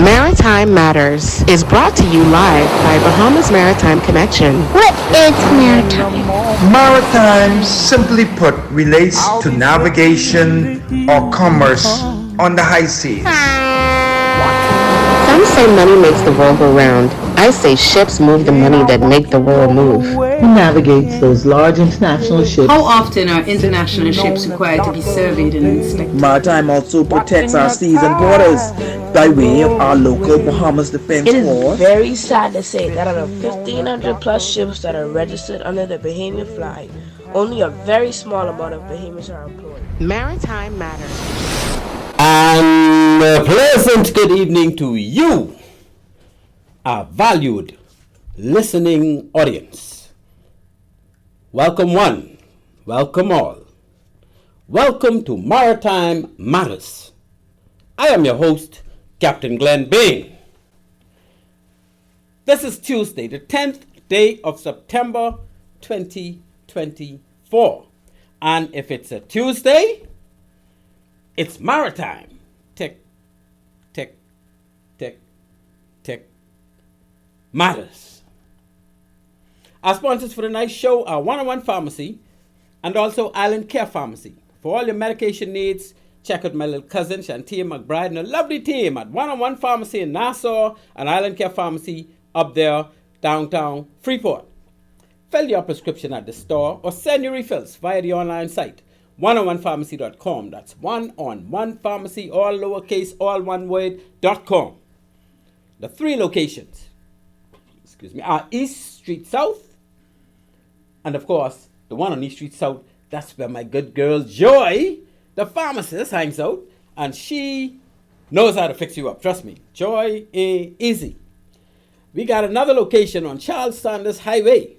Maritime Matters is brought to you live by Bahamas Maritime Connection. What is maritime? Maritime, simply put, relates to navigation or commerce on the high seas. Some say money makes the world go round. I say ships move the money that make the world move. Who navigates those large international ships? How often are international ships required to be surveyed and inspected? Maritime also protects our seas and borders by way of our local Bahamas Defense It is Force. very sad to say that out of 1,500 plus ships that are registered under the Bahamian flag, only a very small amount of Bahamians are employed. Maritime Matters. And a pleasant good evening to you, our valued listening audience. Welcome one, welcome all. Welcome to Maritime Matters. I am your host, Captain Glenn Bain. This is Tuesday, the 10th day of September 2024. And if it's a Tuesday, it's maritime. Tick, tick, tick, tick. Matters. Our sponsors for the night show are 101 Pharmacy and also Island Care Pharmacy. For all your medication needs, check out my little cousin Shantia McBride and a lovely team at 101 Pharmacy in Nassau and Island Care Pharmacy up there, downtown Freeport. Fill your prescription at the store or send your refills via the online site, 101pharmacy.com. That's 101pharmacy, all lowercase, all one word.com. The three locations, are East Street South, and of course, the one on East Street South, that's where my good girl Joy, the pharmacist, hangs out, and she knows how to fix you up. Trust me, Joy ain't easy. We got another location on Charles Sanders Highway,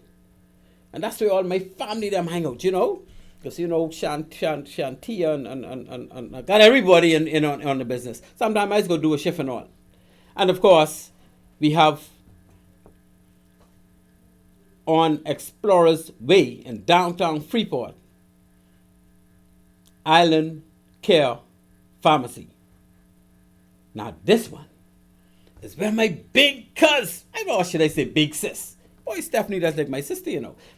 and that's where all my family them hang out, because Shantia and I got everybody in on the business. Sometimes I just go do a shift and all. And of course, we have on Explorers Way in downtown Freeport, Island Care Pharmacy. Now this one is where my big cuz, or should I say big sis? Boy, Stephanie, that's like my sister,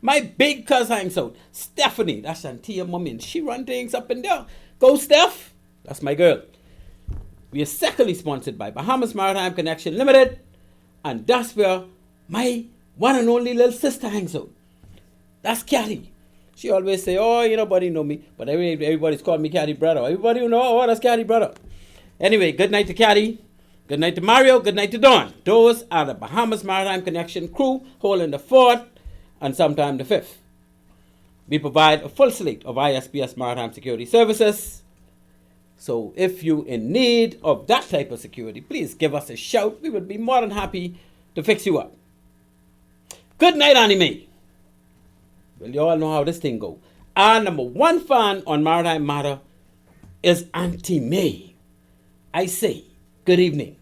My big cuz hangs out. Stephanie, that's Shantia mommy, and she run things up and down. Go Steph, that's my girl. We are secondly sponsored by Bahamas Maritime Connection Limited, and that's where my one and only little sister hangs out. That's Catty. She always say, nobody know me, but everybody's called me Catty brother. Everybody who know, that's Catty brother. Anyway, good night to Catty. Good night to Mario. Good night to Dawn. Those are the Bahamas Maritime Connection crew holding the fourth and sometime the fifth. We provide a full slate of ISPS Maritime Security Services. So if you're in need of that type of security, please give us a shout. We would be more than happy to fix you up. Good night, Annie Mae. Well, you all know how this thing go. Our number one fan on Maritime Matter is Auntie Mae. I say, good evening.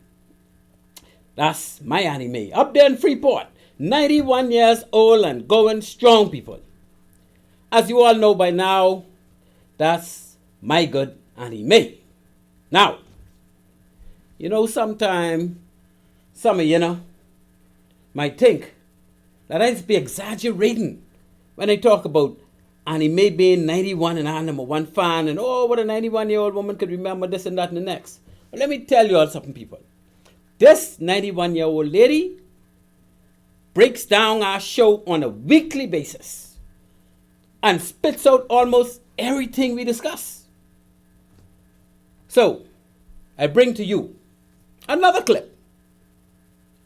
That's my Annie Mae, up there in Freeport, 91 years old and going strong, people. As you all know by now, that's my good Annie Mae. Now, sometime, some of might think that I just be exaggerating when I talk about Annie Mae being 91 and our number one fan, and what a 91-year-old woman could remember this and that and the next. Well, let me tell you all something, people. This 91-year-old lady breaks down our show on a weekly basis and spits out almost everything we discuss. So, I bring to you another clip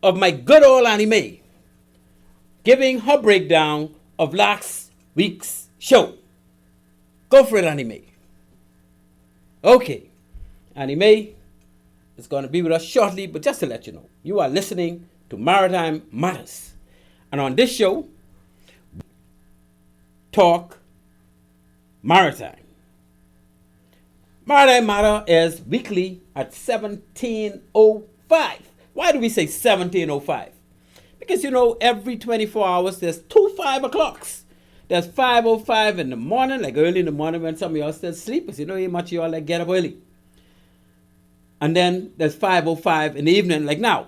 of my good old Annie Mae giving her breakdown of last week's show. Go for it, Annie Mae. Okay, Annie Mae is going to be with us shortly, but just to let you know, you are listening to Maritime Matters. And on this show, we talk maritime. Maritime Matter is weekly at 17:05. Why do we say 17:05? Because, every 24 hours, there's two 5 o'clocks. There's 5:05 in the morning, like early in the morning when some of y'all still sleep, because ain't much of y'all like get up early. And then there's 5:05 in the evening, like now.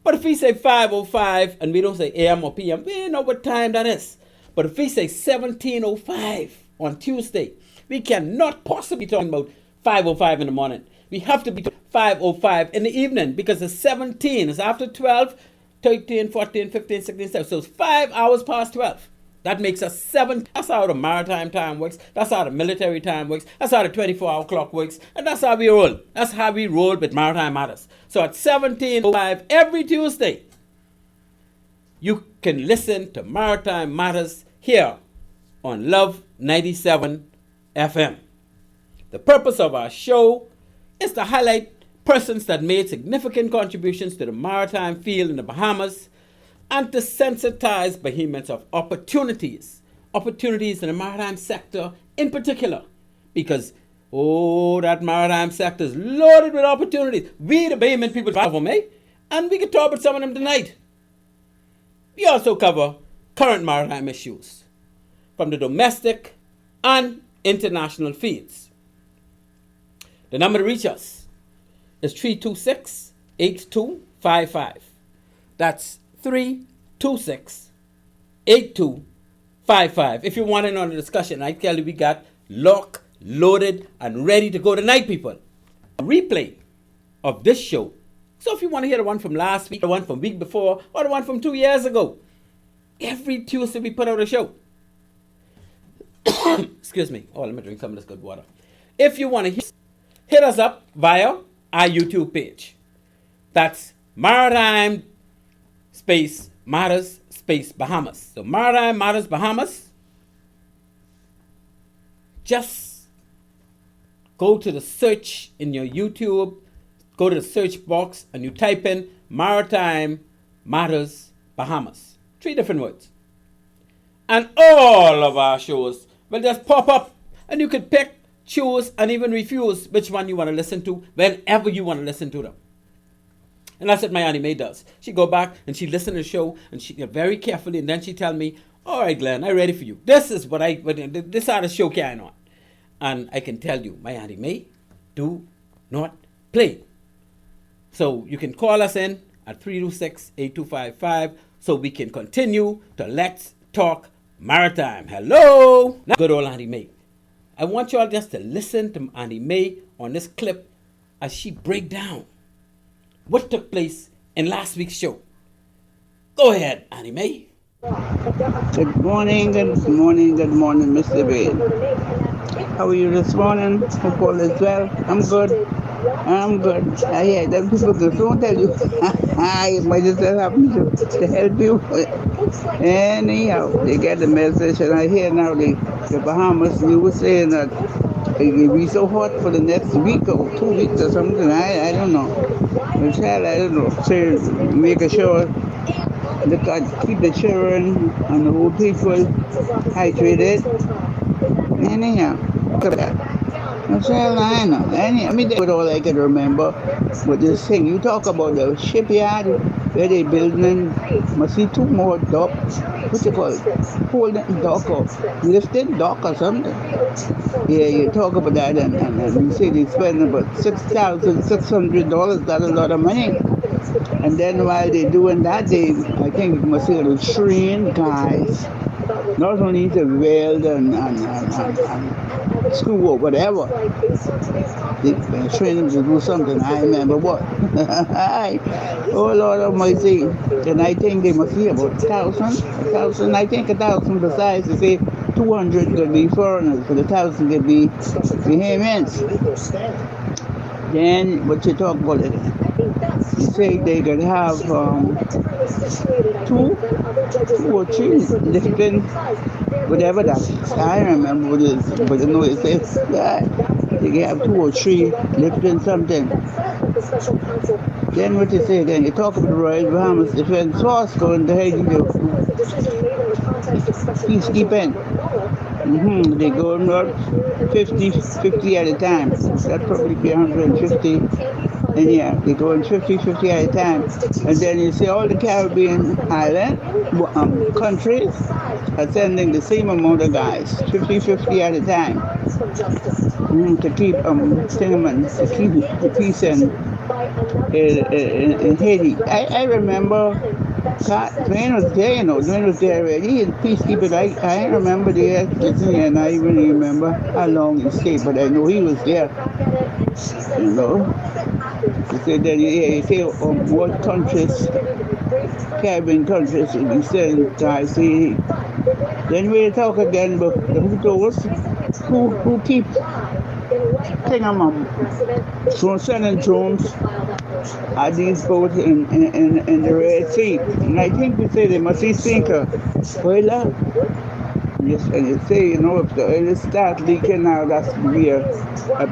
But if we say 5:05 and we don't say AM or PM, we know what time that is. But if we say 17:05 on Tuesday, we cannot possibly be talking about 5:05 in the morning. We have to be 5:05 in the evening because it's 17. It's after 12, 13, 14, 15, 16, 17. So it's 5 hours past 12. That makes us 7. That's how the maritime time works. That's how the military time works. That's how the 24-hour clock works. And that's how we roll. That's how we roll with Maritime Matters. So at 17:05 every Tuesday, you can listen to Maritime Matters here on Love 97 FM. The purpose of our show is to highlight persons that made significant contributions to the maritime field in the Bahamas and to sensitize Bahamians of opportunities in the maritime sector in particular. Because, that maritime sector is loaded with opportunities. We, the Bahamian people, have them, eh? And we can talk about some of them tonight. We also cover current maritime issues from the domestic and international fields. The number to reach us is 326-8255. That's 326-8255. If you want in on the discussion, I tell you we got locked, loaded, and ready to go tonight, people. A replay of this show. So if you want to hear the one from last week, the one from week before, or the one from 2 years ago, every Tuesday we put out a show. Excuse me. Oh, let me drink some of this good water. If you want to hit us up via our YouTube page. That's Maritime Space Matters Space Bahamas. So Maritime Matters Bahamas. Just go to the search in your YouTube, go to the search box, and you type in Maritime Matters Bahamas. 3 different words. And all of our shows will just pop up, and you can pick, choose, and even refuse which one you want to listen to whenever you want to listen to them. And that's what my Auntie May does. She go back and she listen to the show and she very carefully, and then she tell me, all right, Glenn, I'm ready for you. This is this how the show carrying on. And I can tell you, my Auntie May do not play. So you can call us in at 326-8255 so we can continue to Let's Talk Maritime. Hello. Now, good old Auntie May. I want you all just to listen to Auntie May on this clip as she break down what took place in last week's show. Go ahead, Auntie May. Good morning, Mr. Wade. How are you this morning? Hope all is well. I'm good. I hear that people don't tell you. I might just happen to help you. Anyhow, they get the message, and I hear now the Bahamas, you were saying that it will be so hot for the next week or 2 weeks or something. I don't know. I don't know. So make sure keep the children and the old people hydrated. Anyhow, look at that. That's all I know. I mean, that's all I can remember with this thing. You talk about the shipyard where they building, must see 2 more docks. What's it called? Holding dock or lifted dock or something. Yeah, you talk about that and you say they spend about $6,600. That's a lot of money. And then while they're doing that, I think you must say to train guys, not only to weld and screw or whatever. They train them to do something. I remember what. Oh Lord Almighty. And I think they must be about 1,000. I think 1,000 besides to say 200 could be foreigners, but 1,000 could be Bahamians. Then what you talk about it? You say they could have 2 or 3 different whatever that is. I remember what it is, but I know it says that they can have 2 or 3 different something. Then what you say again? You talk about the Royal Bahamas Defense Force going to Haiti to peacekeeping. They go about 50 at a time. That'd probably be 150. And yeah, they go in 50 at a time. And then you see all the Caribbean island countries, attending the same amount of guys, 50-50 at a time, to keep cinnamon, to keep the peace in Haiti. I remember Dwayne was there, Dwayne was there already, and peacekeepers. I remember there sitting here, and I even remember how long he stayed, but I know he was there, He said that he said what countries, Caribbean countries, would be sending guys to Haiti. Then we talk again about those who keep sending drones at these boats in the Red Sea. And I think we say they must be sinker. Oil. Yes, and you say, if the oil starts leaking now, that's be a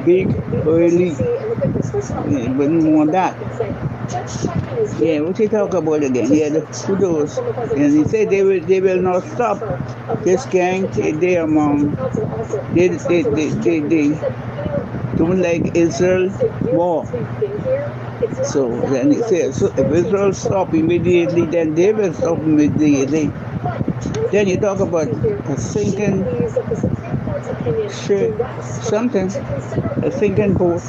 big oil leak. You wouldn't want that. Yeah, what you talk about again? Yeah, the those. And he said they will not stop this gang. They don't like Israel war. So then he said, so if Israel stop immediately, then they will stop immediately. Then you talk about a sinking ship, something, a sinking boat.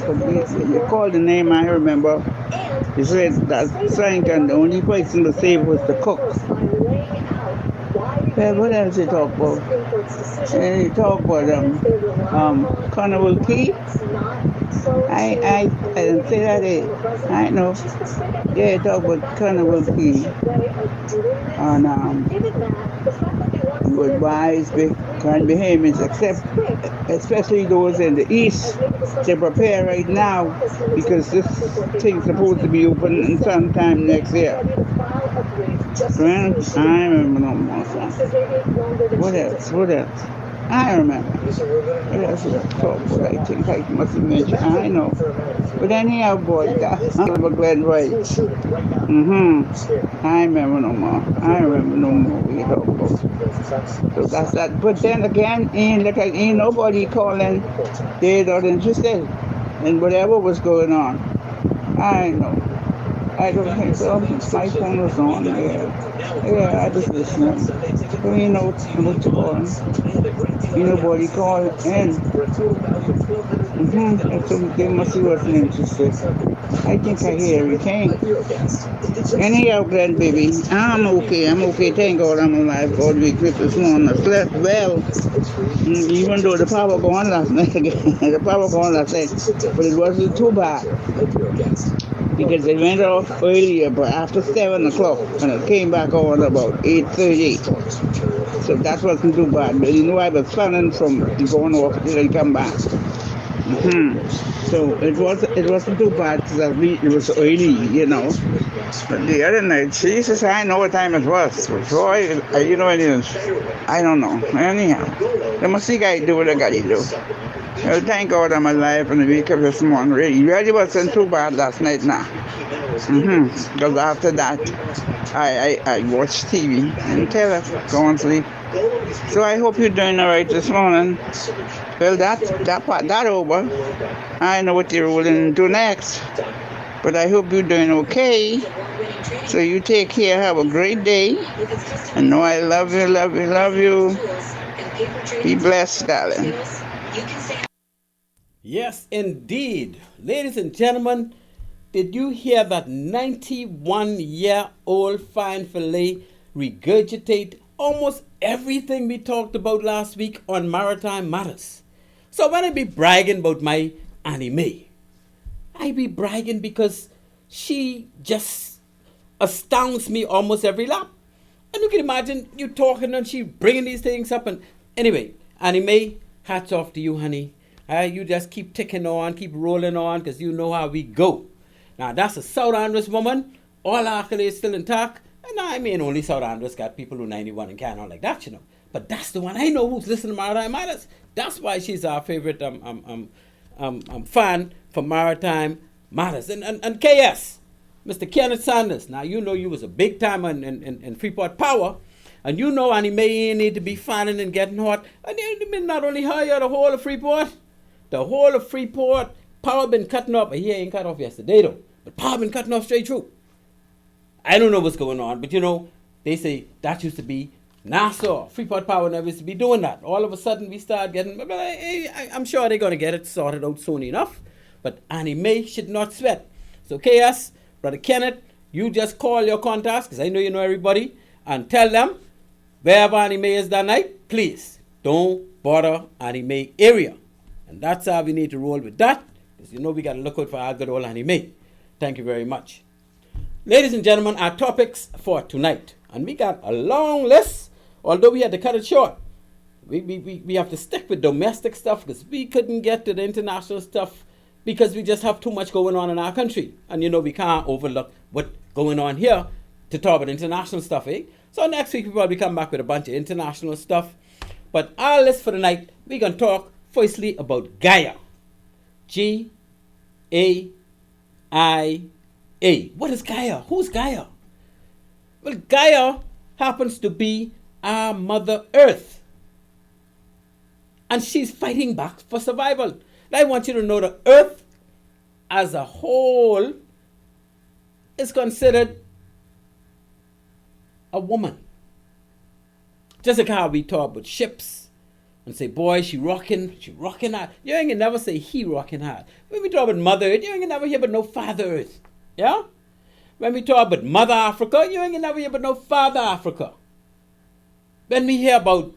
You call the name, I remember. He said that sank, and the only person to save was the cook. Well, what else he talk about? And he talk about Carnival Key. I didn't say that. I know. Yeah, he talk about Carnival Key. And you advise Bahamians, especially those in the east, to prepare right now because this thing's supposed to be open sometime next year. I remember no more. What else? I remember. What else was I talk about? I think I must have mentioned. I know. But anyhow, boy, that's Glenn Wright. I remember no more. We talk about. So that's that. But then again, ain't nobody calling. They're not interested in whatever was going on. I know. I don't think so. My phone was on. Yeah, I was listening. So you know what to call. Nobody called in. So they must be wasn't interested. I think I hear everything. Anyhow, Glenn, baby, I'm okay. Thank God I'm alive. God be good this morning. I slept well. Even though the power gone last night again. The power gone last night. But it wasn't too bad. Because it went off earlier, but after 7 o'clock, and it came back on about 8:30. So that wasn't too bad. But I was planning from going off till I come back. So it wasn't too bad because it was early, But the other night, Jesus, I know what time it was. Boy, I don't know. Anyhow, the music guy do what I got to do. Well, thank God I'm alive and the wake up this morning. Really wasn't too bad last night now. Because after that, I watched TV and go and sleep. So I hope you're doing all right this morning. Well, that over. I know what you're willing to do next. But I hope you're doing okay. So you take care. Have a great day. And know I love you. Be blessed, darling. Yes, indeed. Ladies and gentlemen, did you hear that 91-year-old fine fillet regurgitate almost everything we talked about last week on Maritime Matters? So when I be bragging about my Annie Mae, I be bragging because she just astounds me almost every lap. And you can imagine you talking and she bringing these things up. And anyway, Annie Mae, hats off to you, honey. You just keep ticking on, keep rolling on, because you know how we go. Now, that's a South Andres woman. All our accolades still intact. And I mean, only South Andres got people who 91 and can't like that, But that's the one I know who's listening to Maritime Matters. That's why she's our favorite fan for Maritime Matters. And KS, Mr. Kenneth Sanders. Now, you was a big timer in Freeport Power. And Annie Mae need to be fanning and getting hot. And not only her, the whole of Freeport. The whole of Freeport, power been cutting off. He ain't cut off yesterday, though. But power been cutting off straight through. I don't know what's going on, but they say that used to be NASA, Freeport Power never used to be doing that. All of a sudden we start getting, I'm sure they're going to get it sorted out soon enough. But Annie Mae should not sweat. So KS, Brother Kenneth, you just call your contacts, because I know you know everybody, and tell them, wherever Annie Mae is that night, please don't bother Annie Mae area. And that's how we need to roll with that, because you know we got to look out for our good old Annie Mae. Thank you very much. Ladies and gentlemen, our topics for tonight. And we got a long list, although we had to cut it short. We have to stick with domestic stuff because we couldn't get to the international stuff because we just have too much going on in our country. And you know we can't overlook what's going on here to talk about international stuff, eh? So next week we'll probably come back with a bunch of international stuff. But our list for tonight, we're going to talk firstly about GAIA. G-A-I-A. What is GAIA? Who's GAIA? Well, GAIA happens to be our Mother Earth. And she's fighting back for survival. And I want you to know the Earth as a whole is considered a woman. Just like how we talk about ships and say, boy, she rocking hard. You ain't gonna never say he rocking hard. When we talk about Mother Earth, you ain't gonna never hear about no Father Earth. Yeah? When we talk about Mother Africa, you ain't gonna never hear about no Father Africa. When we hear about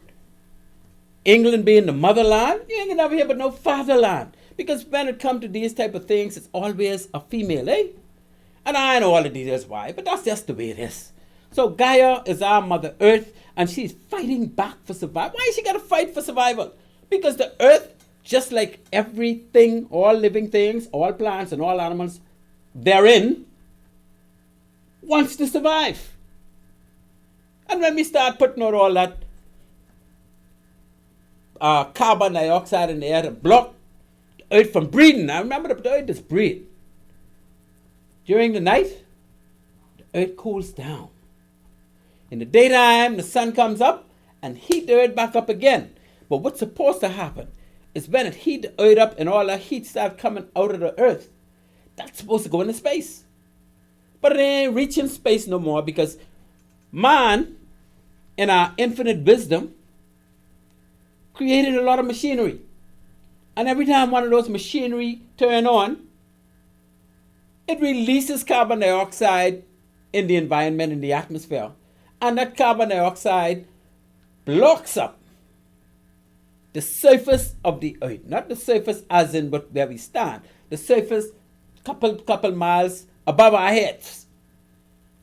England being the motherland, you ain't gonna never hear about no fatherland. Because when it comes to these type of things, it's always a female, eh? And I know all the details why, but that's just the way it is. So GAIA is our Mother Earth, and she's fighting back for survival. Why is she gotta fight for survival? Because the Earth, just like everything, all living things, all plants and all animals therein, wants to survive. And when we start putting out all that carbon dioxide in the air to block the Earth from breathing. Now remember, the Earth does breathe. During the night, the Earth cools down. In the daytime, the sun comes up and heat the Earth back up again. But what's supposed to happen is when it heat the Earth up and all that heat start coming out of the Earth, that's supposed to go into space. But it ain't reaching space no more because man, in our infinite wisdom, created a lot of machinery. And every time one of those machinery turn on, it releases carbon dioxide in the environment, in the atmosphere. And that carbon dioxide blocks up the surface of the Earth. Not the surface as in where we stand. The surface couple miles above our heads.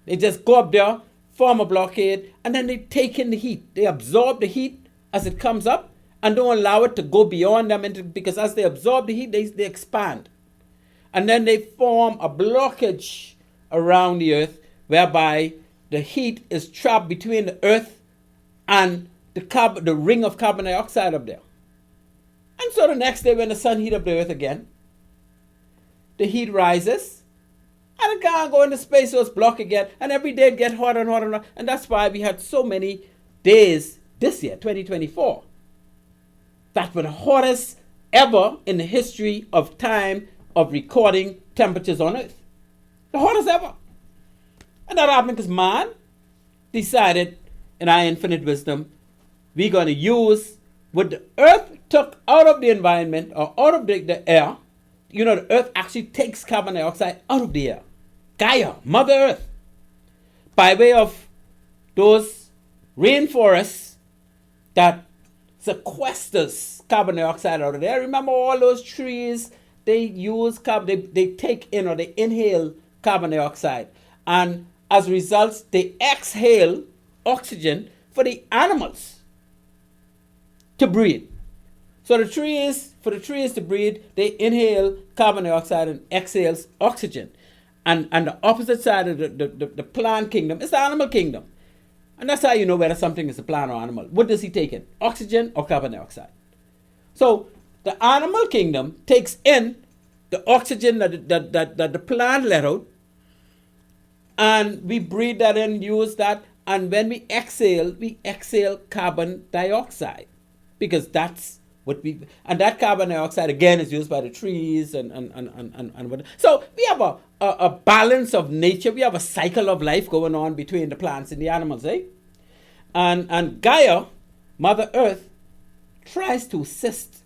They just go up there, form a blockade, and then they take in the heat. They absorb the heat as it comes up and don't allow it to go beyond them because as they absorb the heat, they expand. And then they form a blockage around the Earth whereby the heat is trapped between the Earth and the ring of carbon dioxide up there. And so the next day when the sun heats up the Earth again, the heat rises and it can't go into space, so it's blocked again. And every day it gets hotter and hotter and hotter. And that's why we had so many days this year, 2024, that were the hottest ever in the history of time of recording temperatures on Earth. The hottest ever. And that happened because man decided in our infinite wisdom, we're going to use what the Earth took out of the environment or out of the air. You know, the Earth actually takes carbon dioxide out of the air. GAIA, Mother Earth, by way of those rainforests that sequesters carbon dioxide out of there. Remember all those trees, they use carbon, they take in or they inhale carbon dioxide. And as a result, they exhale oxygen for the animals to breathe. So for the trees to breathe, they inhale carbon dioxide and exhales oxygen. And the opposite side of the plant kingdom is the animal kingdom. And that's how you know whether something is a plant or animal. What does he take in? Oxygen or carbon dioxide? So the animal kingdom takes in the oxygen that the plant let out, and we breathe that in, use that, and when we exhale carbon dioxide, because that's what and that carbon dioxide again is used by the trees and what. So we have a balance of nature. We have a cycle of life going on between the plants and the animals, eh? And GAIA, Mother Earth, tries to assist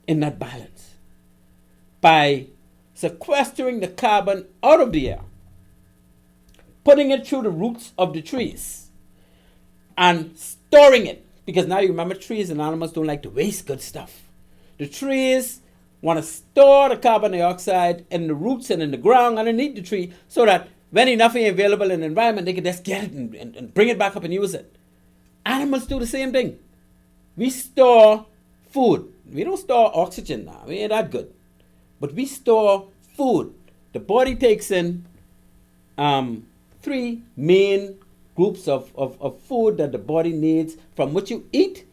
in that balance by sequestering the carbon out of the air, putting it through the roots of the trees, and storing it. Because now you remember, trees and animals don't like to waste good stuff. The trees want to store the carbon dioxide in the roots and in the ground underneath the tree, so that when enough is available in the environment, they can just get it and bring it back up and use it. Animals do the same thing. We store food. We don't store oxygen now. We ain't that good. But we store food. The body takes in 3 main groups of food that the body needs from what you eat.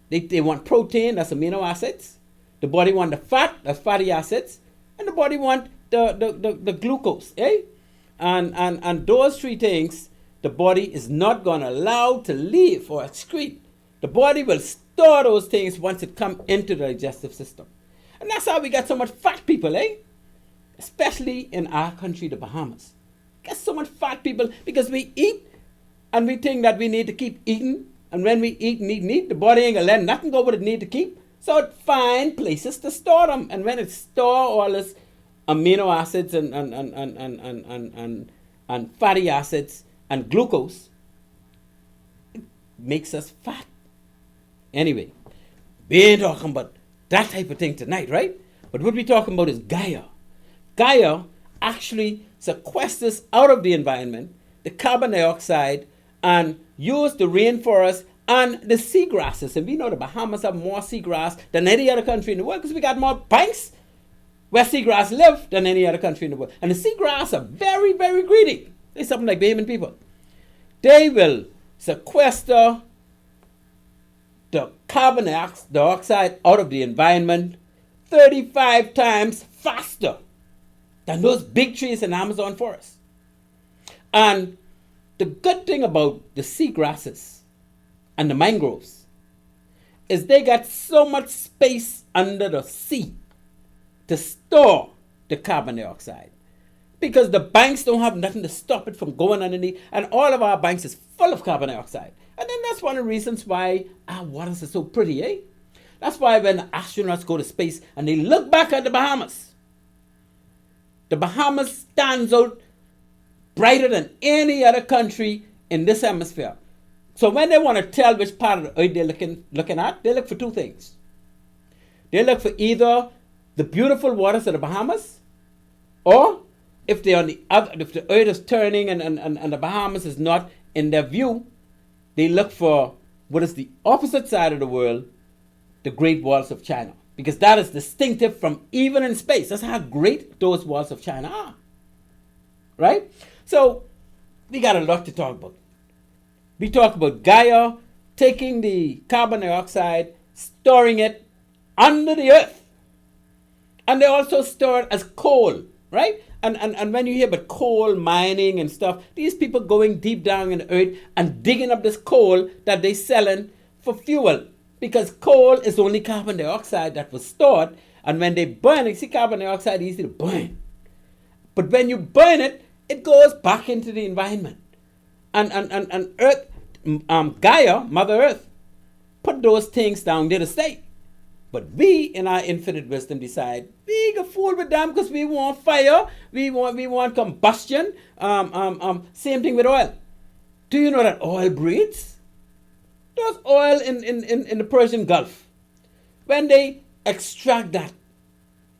They want protein, that's amino acids. The body want the fat, that's fatty acids. And the body want the glucose, eh? And those 3 things, the body is not going to allow to leave or excrete. The body will store those things once it comes into the digestive system. And that's how we got so much fat people, eh? Especially in our country, the Bahamas. Get so much fat people because we eat and we think that we need to keep eating. And when we eat and eat, the body ain't going to let nothing go what it need to keep. So it find places to store them. And when it store all this amino acids and fatty acids and glucose, it makes us fat. Anyway, we ain't talking about that type of thing tonight, right? But what we're talking about is GAIA. GAIA actually sequesters out of the environment the carbon dioxide and use the rainforest and the seagrasses. And we know the Bahamas have more seagrass than any other country in the world because we got more banks where seagrass live than any other country in the world. And the seagrass are very, very greedy. They're something like Bahamian people. They will sequester the carbon dioxide out of the environment 35 times faster than those big trees in the Amazon forest. And the good thing about the seagrasses and the mangroves is they got so much space under the sea to store the carbon dioxide, because the banks don't have nothing to stop it from going underneath, and all of our banks is full of carbon dioxide. And then that's one of the reasons why our waters are so pretty, eh? That's why when astronauts go to space and they look back at the Bahamas stands out brighter than any other country in this hemisphere. So when they want to tell which part of the earth they're looking at, they look for 2 things. They look for either the beautiful waters of the Bahamas, or if they're on the other, if the earth is turning and the Bahamas is not in their view, they look for what is the opposite side of the world, the Great Walls of China. Because that is distinctive from even in space. That's how great those walls of China are. Right? So, we got a lot to talk about. We talk about GAIA taking the carbon dioxide, storing it under the earth. And they also store it as coal, right? And when you hear about coal mining and stuff, these people going deep down in the earth and digging up this coal that they selling for fuel. Because coal is only carbon dioxide that was stored. And when they burn it, see, carbon dioxide is easy to burn. But when you burn it, it goes back into the environment. And Earth, GAIA, Mother Earth, put those things down there to stay. But we, in our infinite wisdom, decide we can fool with them because we want fire, we want combustion. Same thing with oil. Do you know that oil breathes? There's oil in the Persian Gulf. When they extract that,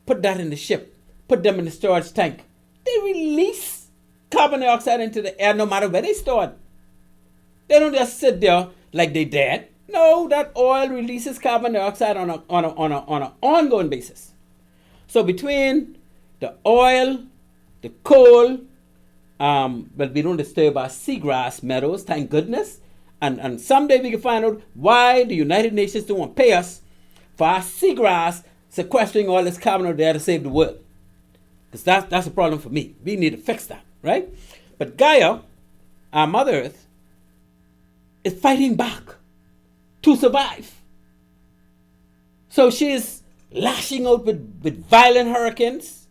put that in the ship, put them in the storage tank, they release carbon dioxide into the air no matter where they store it. They don't just sit there like they dead. No, that oil releases carbon dioxide on an ongoing basis. So between the oil, the coal, but we don't disturb our seagrass meadows, thank goodness. And someday we can find out why the United Nations don't want to pay us for our seagrass sequestering all this carbon out there to save the world. Because that's a problem for me. We need to fix that, right? But GAIA, our Mother Earth, is fighting back to survive. So she's lashing out with violent hurricanes.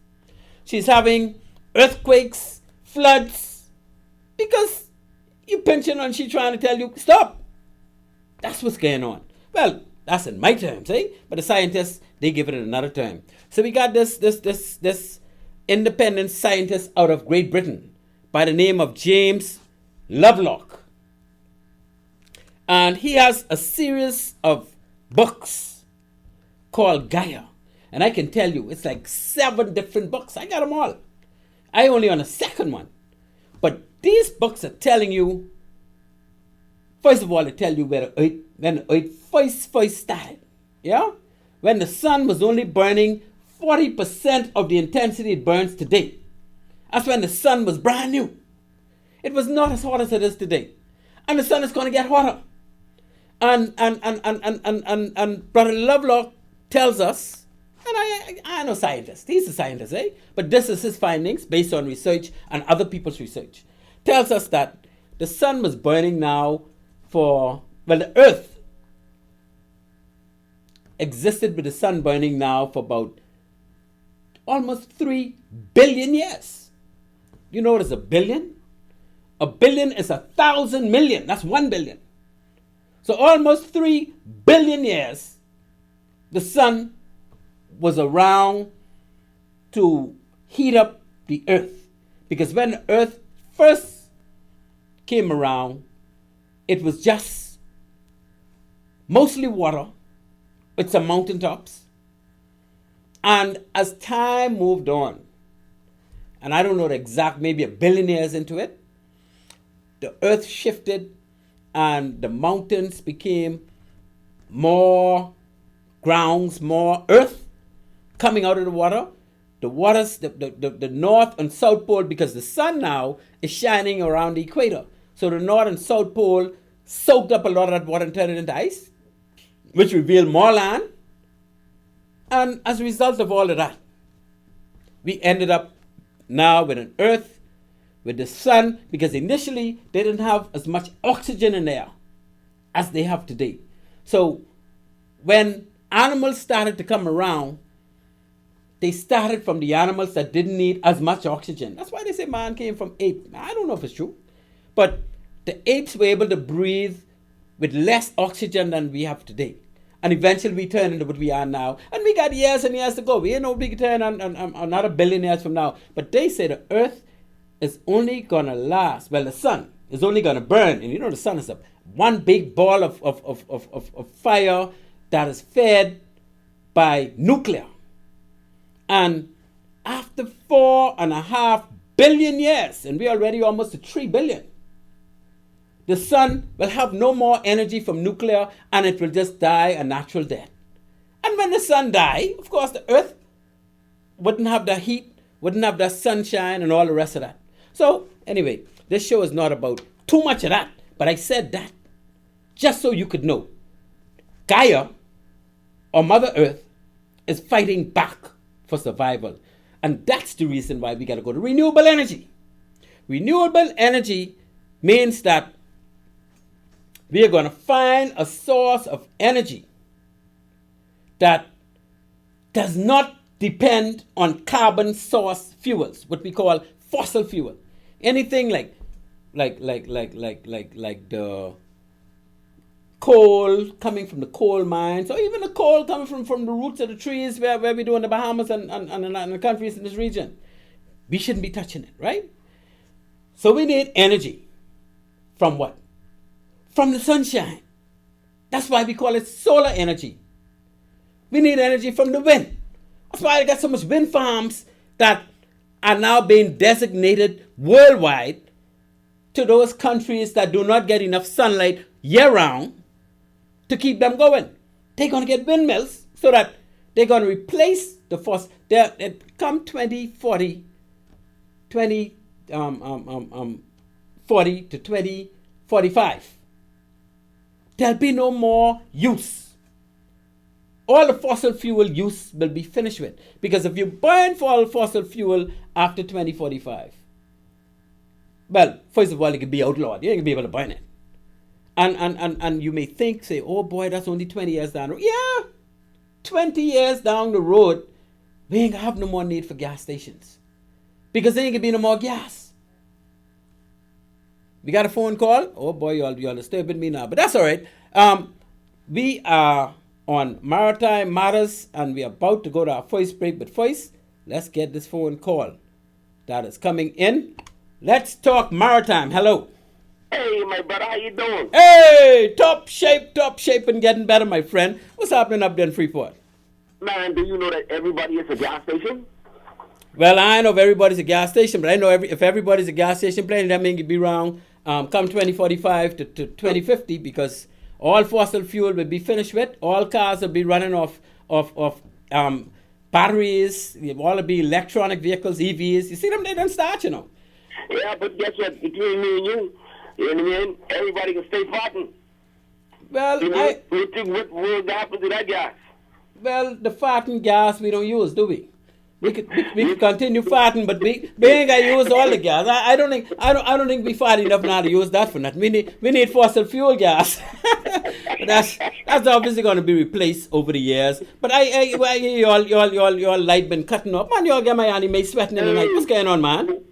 She's having earthquakes, floods, because you're pinching and she's trying to tell you, stop. That's what's going on. Well, that's in my terms, eh? But the scientists, they give it another term. So we got this independent scientist out of Great Britain by the name of James Lovelock. And he has a series of books called GAIA. And I can tell you, it's like 7 different books. I got them all. I only on the second one. But these books are telling you, first of all, they tell you when the Earth first started. Yeah? When the sun was only burning 40% of the intensity it burns today. That's when the sun was brand new. It was not as hot as it is today. And the sun is going to get hotter. And Brother Lovelock tells us, and I know scientist, he's a scientist, eh? But this is his findings based on research and other people's research. Tells us that the sun was burning now the earth existed with the sun burning now for about almost 3 billion years. You know what is a billion? A billion is 1,000 million. That's 1 billion. So almost 3 billion years, the sun was around to heat up the earth. Because when the earth first came around, it was just mostly water with some mountaintops. And as time moved on, and I don't know the exact, maybe 1 billion years into it, the earth shifted and the mountains became more grounds, more earth coming out of the water. The waters, the north and south pole, because the sun now is shining around the equator. So the north and south pole soaked up a lot of that water and turned it into ice, which revealed more land. And as a result of all of that, we ended up now with an earth, with the sun, because initially they didn't have as much oxygen in there as they have today. So when animals started to come around, they started from the animals that didn't need as much oxygen. That's why they say man came from ape. I don't know if it's true. But the apes were able to breathe with less oxygen than we have today. And eventually we turn into what we are now. And we got years and years to go. We ain't no big turn on another 1 billion years from now. But they say the earth is only going to last. Well, the sun is only going to burn. And you know the sun is one big ball of fire that is fed by nuclear. And after 4.5 billion years, and we're already almost to 3 billion, the sun will have no more energy from nuclear and it will just die a natural death. And when the sun dies, of course, the earth wouldn't have the heat, wouldn't have the sunshine and all the rest of that. So anyway, this show is not about too much of that, but I said that just so you could know. Gaia, or Mother Earth, is fighting back for survival. And that's the reason why we got to go to renewable energy. Renewable energy means that we are going to find a source of energy that does not depend on carbon source fuels, what we call fossil fuel. Anything like the coal coming from the coal mines, or even the coal coming from the roots of the trees where we do in the Bahamas and the countries in this region. We shouldn't be touching it, right? So we need energy. From what? From the sunshine. That's why we call it solar energy. We need energy from the wind. That's why I got so much wind farms that are now being designated worldwide to those countries that do not get enough sunlight year-round to keep them going. They're going to get windmills so that they're going to replace the fossil. Come 2040 to 2045, there'll be no more use. All the fossil fuel use will be finished with. Because if you burn all fossil fuel after 2045, well, first of all, it could be outlawed. You ain't going to be able to burn it. And you may think, say, oh boy, that's only 20 years down the road. Yeah, 20 years down the road, we ain't going to have no more need for gas stations. Because there ain't going to be no more gas. We got a phone call. Oh boy, y'all disturbing me now. But that's all right. We are on Maritime Matters, and we're about to go to our first break. But first, let's get this phone call that is coming in. Let's talk maritime. Hello. Hey, my brother, how you doing? Hey, top shape, and getting better, my friend. What's happening up there in Freeport? Man, do you know that everybody is a gas station? Well, I know if everybody's a gas station, but I know if everybody's a gas station playing, that means it'd be around come 2045 to 2050, because all fossil fuel will be finished with. All cars will be running off batteries. All will be electronic vehicles, EVs. You see them? They don't start, you know. Yeah, but guess what? Between me and you know what I mean? Everybody can stay farting. Well, you know, what will happen to that gas? Well, the farting gas we don't use, do we? We could continue farting, but we ain't gonna use all the gas. I don't think we fart enough now to use that for nothing. We need fossil fuel gas. that's obviously gonna be replaced over the years. But your light been cutting up, man. Y'all get my anime sweating in the night. What's going on, man?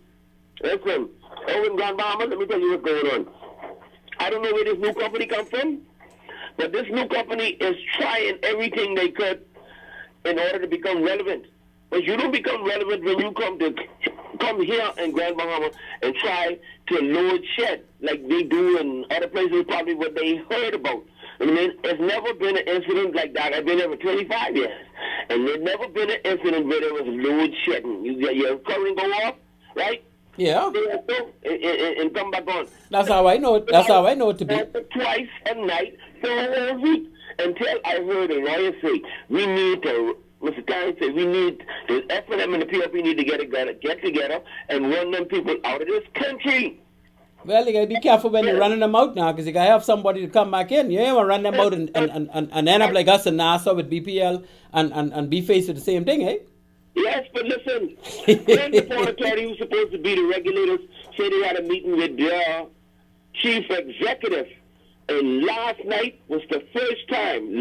Listen, over in Grand Bahamas, let me tell you what's going on. I don't know where this new company comes from, but this new company is trying everything they could in order to become relevant. But you don't become relevant when you come here in Grand Bahama and try to load shed like they do in other places, probably what they heard about. I mean, there's never been an incident like that. I've been there for 25 years, and there's never been an incident where there was load shedding. You get your current go off, right? Yeah. And come back on. That's how I know it. That's how I know it to be. Twice a night for a whole week until I heard a lawyer say we need to. Mr. Tyne said we need the FNM and the PLP need to get together and run them people out of this country. Well, you gotta be careful when you're running them out now, because you gotta have somebody to come back in. You ain't wanna run them out and end up like us in NASA with BPL and be faced with the same thing, eh? Yes, but listen, when the Port Authority, who's supposed to be the regulators, said they had a meeting with their chief executive, and last night was the first time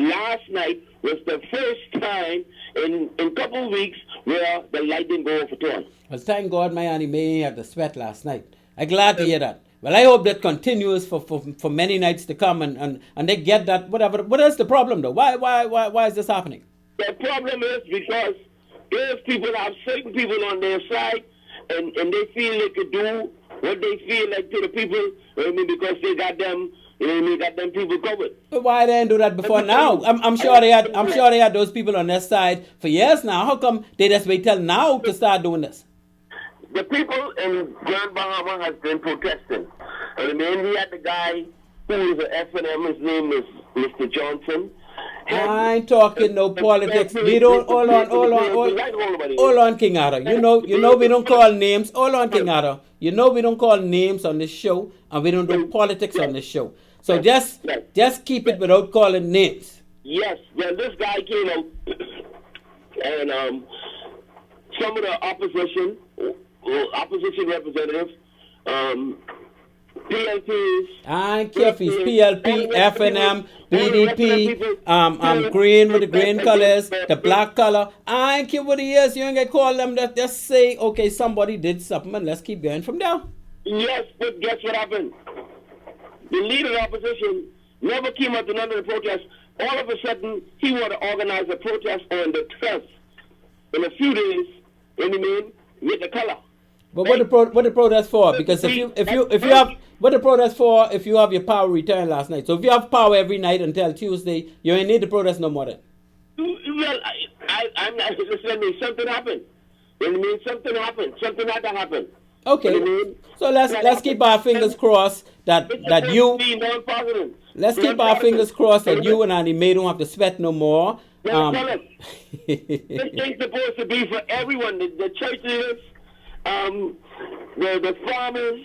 in a couple of weeks where the light didn't go off at all. Well, thank God my anime had the sweat last night. I'm glad to hear that. Well, I hope that continues for many nights to come and they get that, whatever. What is the problem, though? Why is this happening? The problem is because those people have certain people on their side, and they feel they could do what they feel like to the people, you know what I mean, because they got them, you know what I mean, got them people covered. But why they didn't do that before now? I'm sure they had those people on their side for years now. How come they just wait till now to start doing this? The people in Grand Bahama has been protesting. And then we had the guy who is an FNM, his name is Mr. Johnson. I ain't talking no politics. We don't. Hold on, King Otto. You know we don't call names. Hold on, King Otto. You know we don't call names on this show, and we don't do politics on this show. So just keep it without calling names. Yes. Well, this guy came out, and some of the opposition representatives, PLPs. I ain't care if he's PLP, FNM, BDP, green with the green colors, the black color. I ain't care what he is. You ain't gonna call them. That just say, okay, somebody did something, and let's keep going from there. Yes, but guess what happened? The leader of the opposition never came out to none of the protests. All of a sudden, he wanted to organize a protest on the 12th. In a few days, you know what I mean, with the color. But what the protest for? Because if you have what the protest for if you have your power returned last night. So if you have power every night until Tuesday, you ain't need the protest no more then. Well, I'm not listening. Something happened. You know what I mean? Something happened. Something had to happen. Okay. You know what I mean? So let's keep our fingers crossed that you. Let's keep our fingers crossed that you and Annie Mae don't have to sweat no more. This thing's supposed to be for everyone. The church leaders, the farmers,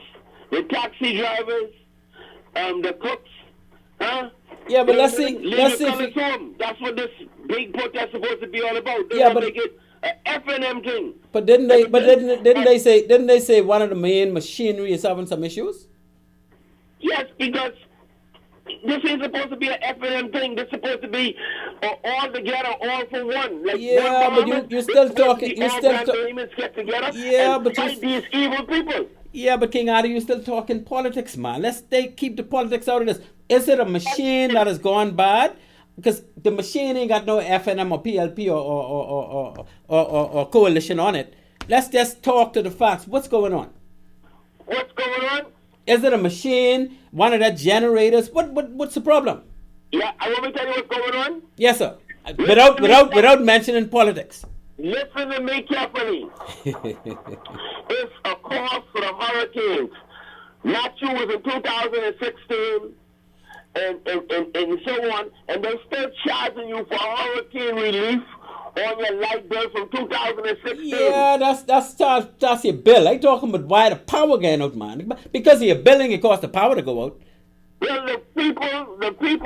the taxi drivers, the cooks, huh? Yeah, but let's see if that's what this big protest is supposed to be all about. Yeah, but make it an FNM thing. But didn't they say one of the main machinery is having some issues? Yes, because this ain't supposed to be an FNM thing. This is supposed to be all together, all for one. Like yeah, but you're still talking. Get together Yeah, but fight these evil people. Yeah, but King Adi, you still talking politics, man. Let's keep the politics out of this. Is it a machine that has gone bad? Because the machine ain't got no FNM or PLP or coalition on it. Let's just talk to the facts. What's going on? What's going on? Is it a machine? One of the generators? What's the problem? Yeah, I want me to tell you what's going on. Yes, sir. Without mentioning politics. Listen to me carefully. It's a cause for the hurricanes. Matthew was in 2016 and so on, and they're still charging you for hurricane relief on your light bill from 2016. Yeah, that's your bill. I talking about why the power going out, man. Because of your billing, it costs the power to go out. Well, the people are getting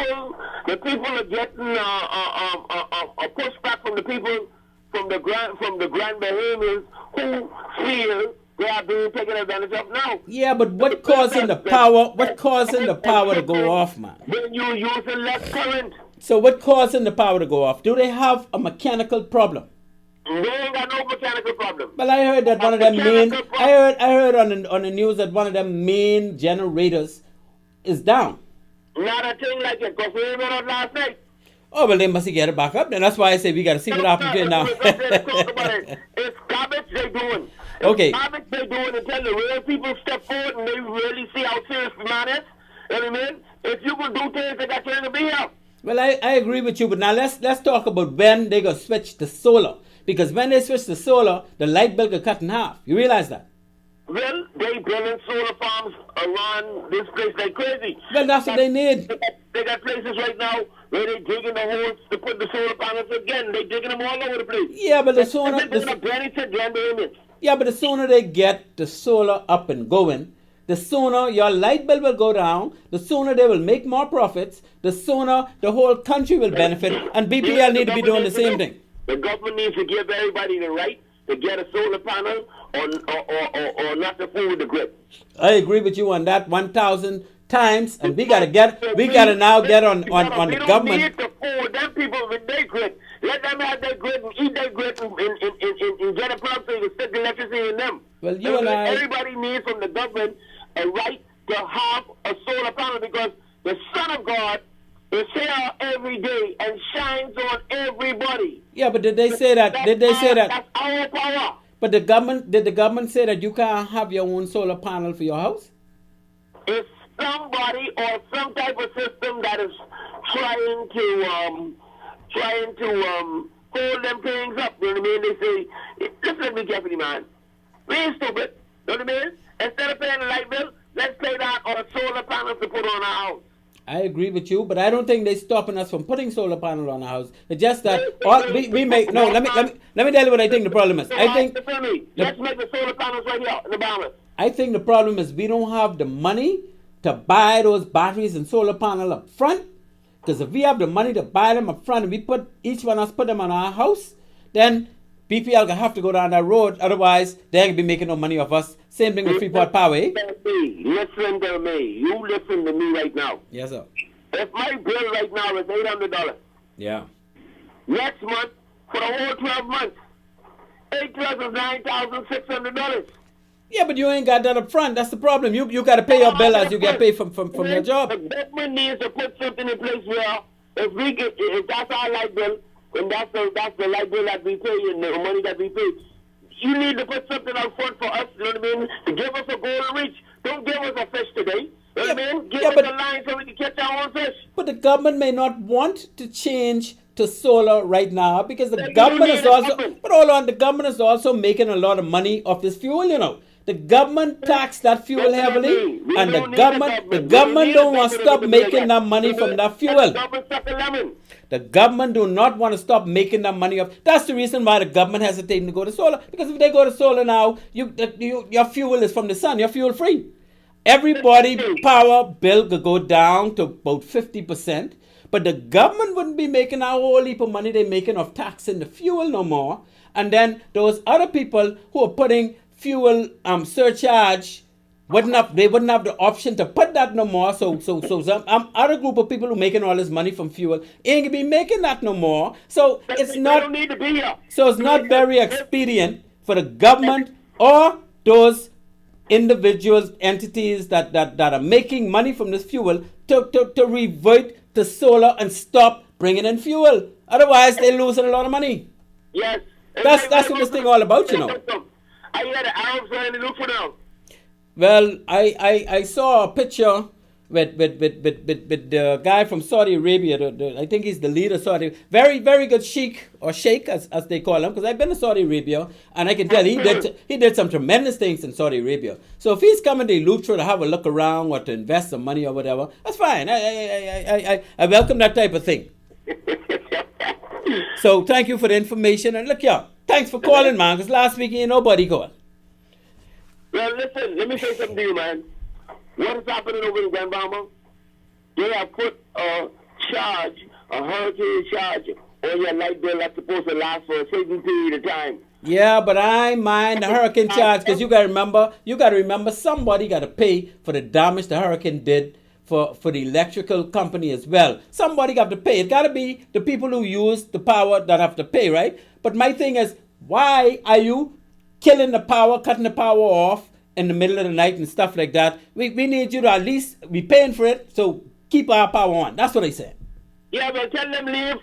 a pushback from the people from the Grand Bahamians who feel they are being taken advantage of now. Yeah, but what causing the power? What causing the power to go off, man? When you using less current. So what causing the power to go off? Do they have a mechanical problem? They ain't got no mechanical problem. Well, I heard that one of them main. I heard on the news that one of them main generators is down. Not a thing like it, because we went out last night. Oh, well, they must get it back up. Then that's why I say we got to see what happens here now. It's garbage they doing. Okay. It's garbage they doing until the real people step forward and they really see how serious the man is. You know what I mean? If you can do things, they got to be here. Well, I agree with you, but now let's talk about when they gonna switch to solar. Because when they switch to solar, the light bill get cut in half. You realize that? Well, they building solar farms around this place like crazy. Well, that's what they need. They got places right now where they digging the holes to put the solar panels again. They digging them all over the place. Yeah, but the sooner but the sooner they get the solar up and going, the sooner your light bill will go down, the sooner they will make more profits, the sooner the whole country will benefit, and BPL need to be doing the same thing. The government needs to give everybody the right to get a solar panel or not to fool with the grid. I agree with you on that 1,000 times, and we gotta now get on the government. We don't need to fool them people with their grid. Let them have their grid and eat their grid and get a plug so you can stick the electricity in them. Well, you and I... Everybody needs from the government a right to have a solar panel because the Son of God is here every day and shines on everybody. Yeah, but did they say that? That's our power. But did the government say that you can't have your own solar panel for your house? It's somebody or some type of system that is trying to hold them things up. You know what I mean? They say, listen to me carefully, man. We ain't stupid. You know what I mean? Instead of paying the light bill, let's pay that on a solar panel to put on our house. I agree with you, but I don't think they're stopping us from putting solar panel on our house. It's just that we make no. Let me tell you what I think the problem is. I think let's make the solar panels right here in the Bahamas. I think the problem is we don't have the money to buy those batteries and solar panel up front. Because if we have the money to buy them up front and we put each one of us put them on our house, then BPL gonna have to go down that road. Otherwise, they ain't gonna be making no money off us. Same thing with Freeport Power. Listen to me. You listen to me right now. Yes, sir. If my bill right now is $800. Yeah. Next month, for the whole 12 months, 8 plus is $9,600. Yeah, but you ain't got that up front. That's the problem. You got to pay your bill as you get paid from your job. The government needs to put something in place where if that's our light bill, and that's the light bill that we pay and the money that we pay, you need to put something out front for us, you know what I mean, to give us a golden reach. Don't give us a fish today. You know what I mean? Give us a line so we can catch our own fish. But the government may not want to change to solar right now because the government is also... But hold on, the government is also making a lot of money off this fuel, you know. The government taxed that fuel heavily, and the government don't want to stop making that money from that fuel. The government do not want to stop making that money off. That's the reason why the government hesitating to go to solar. Because if they go to solar now, your fuel is from the sun. You're fuel free. Everybody power bill could go down to about 50%. But the government wouldn't be making a whole heap of money they're making off taxing the fuel no more. And then those other people who are putting fuel surcharge wouldn't have the option to put that no more. So some other group of people who making all this money from fuel ain't gonna be making that no more. So it's not. Don't need to be here. So it's not very expedient for the government or those individuals, entities that are making money from this fuel to revert to solar and stop bringing in fuel. Otherwise, they're losing a lot of money. Yes. That's what this thing all about, you know. I hear the Arabs are in the look for now. Well, I saw a picture with the guy from Saudi Arabia. I think he's the leader of Saudi. Very, very good sheikh or sheikh as they call him. Because I've been to Saudi Arabia and I can tell he did some tremendous things in Saudi Arabia. So if he's coming to Eleuthera to have a look around or to invest some money or whatever, that's fine. I welcome that type of thing. So thank you for the information. And look here, thanks for calling, man. Because last week ain't nobody called. Well, listen, let me say something to you, man. What is happening over in Grand Bahama? They have put a hurricane charge on your light bill that's supposed to last for a certain period of time. Yeah, but I mind the hurricane charge because you got to remember somebody got to pay for the damage the hurricane did for the electrical company as well. Somebody got to pay. It got to be the people who use the power that have to pay, right? But my thing is, why are you killing the power, cutting the power off in the middle of the night and stuff like that? We need you to at least be paying for it, so keep our power on. That's what I said. Yeah, but tell them leave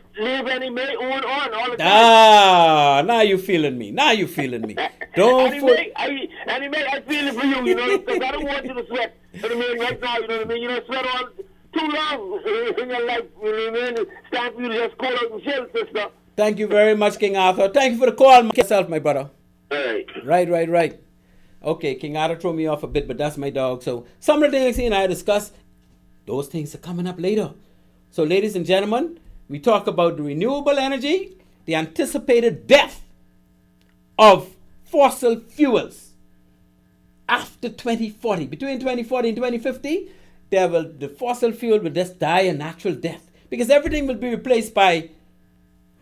any May on all the time. Ah, now you feeling me. Don't fool. I feel it for you know, because I don't want you to sweat. You know what I mean? Right now, you know what I mean? You don't sweat all too long in your life. You know what I mean? It's time for you to just call out and chill, sister. Thank you very much, King Arthur. Thank you for the call, myself, my brother. Right. Okay, King Arthur threw me off a bit, but that's my dog. So some of the things he and I discussed, those things are coming up later. So ladies and gentlemen, we talk about the renewable energy, the anticipated death of fossil fuels after 2040. Between 2040 and 2050, the fossil fuel will just die a natural death because everything will be replaced by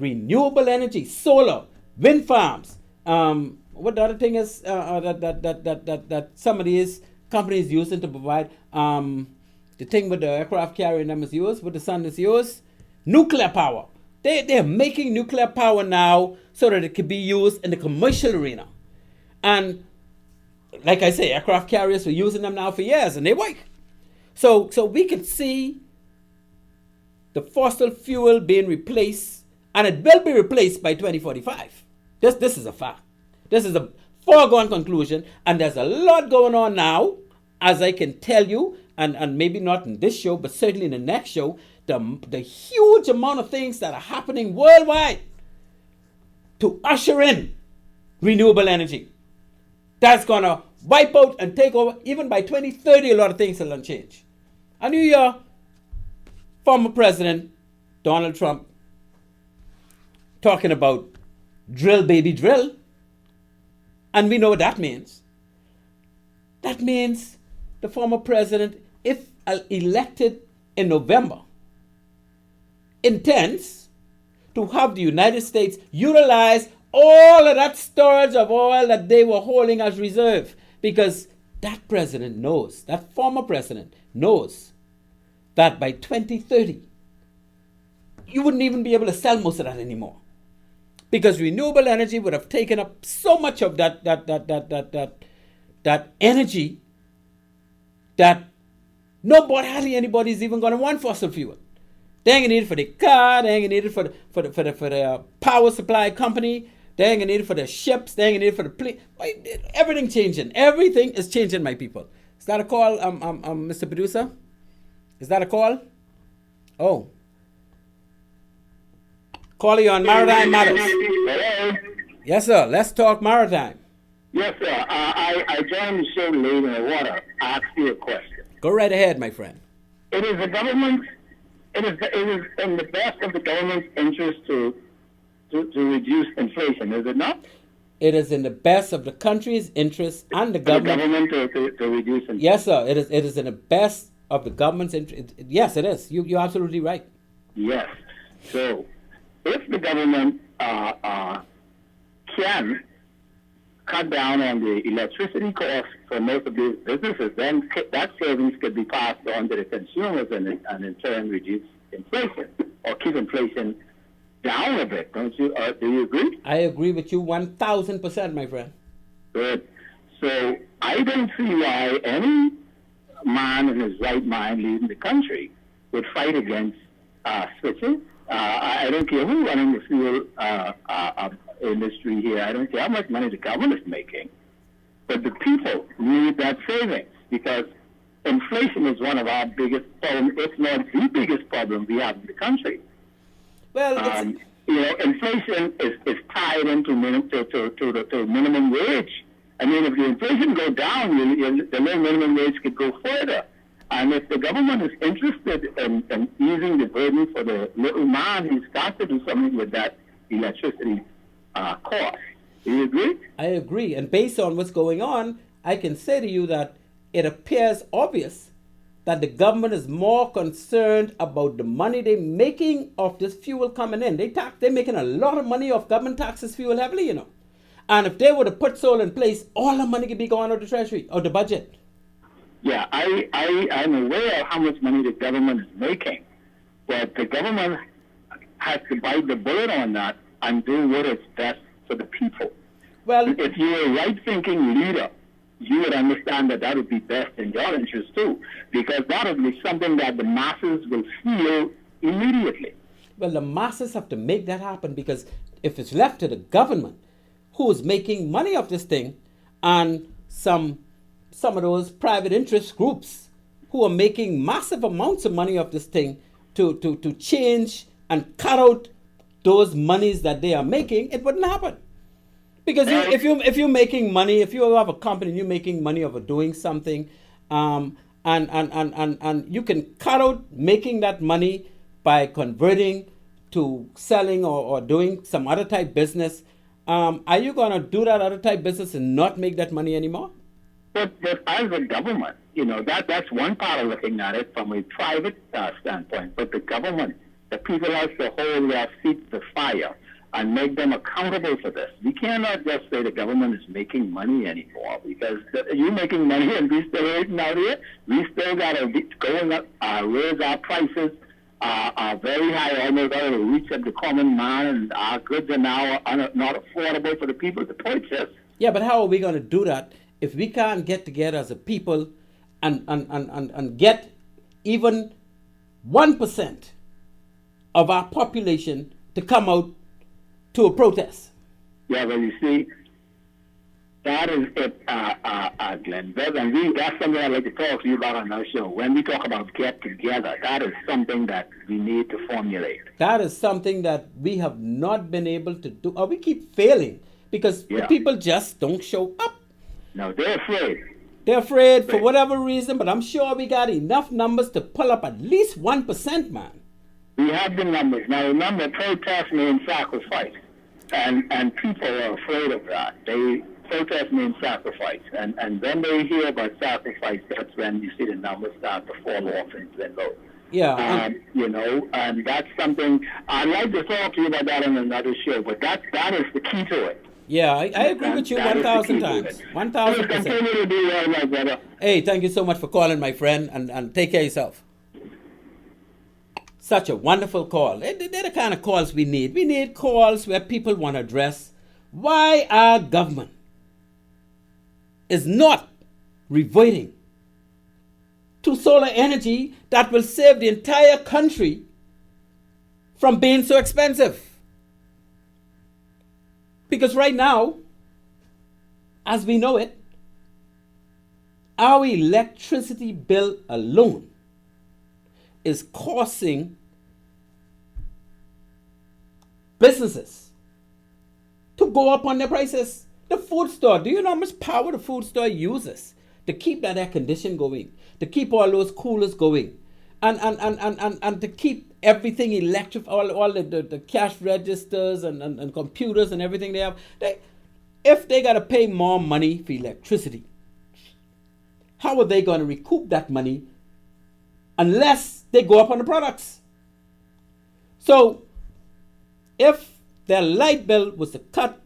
renewable energy, solar, wind farms. What the other thing is that some of these companies using to provide the thing with the aircraft carrier them is used, with the sun is used, nuclear power. They're making nuclear power now so that it can be used in the commercial arena. And like I say, aircraft carriers were using them now for years and they work. So we can see the fossil fuel being replaced, and it will be replaced by 2045. This is a fact. This is a foregone conclusion, and there's a lot going on now, as I can tell you, and maybe not in this show, but certainly in the next show, the huge amount of things that are happening worldwide to usher in renewable energy. That's going to wipe out and take over. Even by 2030, a lot of things will change. I knew your former president, Donald Trump, talking about drill, baby, drill. And we know what that means. That means the former president, if elected in November, intends to have the United States utilize all of that storage of oil that they were holding as reserve. Because that president knows, that former president knows that by 2030, you wouldn't even be able to sell most of that anymore. Because renewable energy would have taken up so much of that energy that hardly anybody's even going to want fossil fuel. They ain't gonna need it for the car. They ain't gonna need it for the power supply company. They ain't gonna need it for the ships. They ain't gonna need it for the plane. Everything changing. Everything is changing, my people. Is that a call, Mr. Producer? Is that a call? Oh. Calling you on Maritime Matters. Hello? Yes, sir. Let's talk maritime. Yes, sir. I joined the show late in the water. I asked you a question. Go right ahead, my friend. It is in the best of the government's interest to reduce inflation, is it not? It is in the best of the country's interest and the government. To reduce inflation. Yes, sir. It is in the best of the government's interest. Yes, it is. You're absolutely right. Yes. So, if the government can cut down on the electricity costs for most of these businesses, then that savings could be passed on to the consumers and in turn reduce inflation or keep inflation down a bit. Don't you? Do you agree? I agree with you 1,000%, my friend. Good. So I don't see why any man in his right mind leading the country would fight against switching. I don't care who's running the fuel industry here. I don't care how much money the government is making. But the people need that savings because inflation is one of our biggest problems, if not the biggest problem we have in the country. Well, inflation is tied into to minimum wage. I mean, if the inflation go down, the low minimum wage could go further. And if the government is interested in easing the burden for the little man, he's got to do something with that electricity cost. Do you agree? I agree. And based on what's going on, I can say to you that it appears obvious that the government is more concerned about the money they're making off this fuel coming in. They're making a lot of money off government taxes, fuel heavily, you know. And if they were to put solar in place, all the money could be going out of the treasury or the budget. Yeah, I'm aware of how much money the government is making, but the government has to bite the bullet on that and do what is best for the people. Well, if you're a right-thinking leader, you would understand that would be best in your interest too, because that would be something that the masses will feel immediately. Well, the masses have to make that happen because if it's left to the government, who is making money off this thing, and some of those private interest groups who are making massive amounts of money off this thing to change and cut out those monies that they are making, it wouldn't happen. Because if you're making money, if you have a company and you're making money over doing something, and you can cut out making that money by converting to selling or doing some other type business, are you going to do that other type business and not make that money anymore? But as a government, that's one part of looking at it from a private standpoint. But the government, the people have to hold their feet to the fire and make them accountable for this. We cannot just say the government is making money anymore because you're making money and we still waiting out here. We still got to go up, raise our prices are very high, almost out of the reach of the common man, and our goods are now not affordable for the people to purchase. Yeah, but how are we going to do that if we can't get together as a people and get even 1% of our population to come out to a protest? Yeah, well, you see, that is it, Glenn. And that's something I'd like to talk to you about on our show. When we talk about get together, that is something that we need to formulate. That is something that we have not been able to do, or we keep failing because the people just don't show up. No, they're afraid. They're afraid for whatever reason, but I'm sure we got enough numbers to pull up at least 1%, man. We have the numbers. Now remember, protest means sacrifice. And people are afraid of that. Protest means sacrifice. And when they hear about sacrifice, that's when you see the numbers start to fall off and then go. Yeah. And that's something, I'd like to talk to you about that on another show, but that is the key to it. Yeah, I agree with you 1,000 times. 1,000%. Hey, thank you so much for calling, my friend, and take care of yourself. Such a wonderful call. They're the kind of calls we need. We need calls where people want to address why our government is not reverting to solar energy that will save the entire country from being so expensive. Because right now, as we know it, our electricity bill alone is causing businesses to go up on their prices. The food store, do you know how much power the food store uses to keep that air conditioning going, to keep all those coolers going, and to keep everything electric, all the cash registers and computers and everything they have. If they got to pay more money for electricity, how are they going to recoup that money unless they go up on the products? So if their light bill was to cut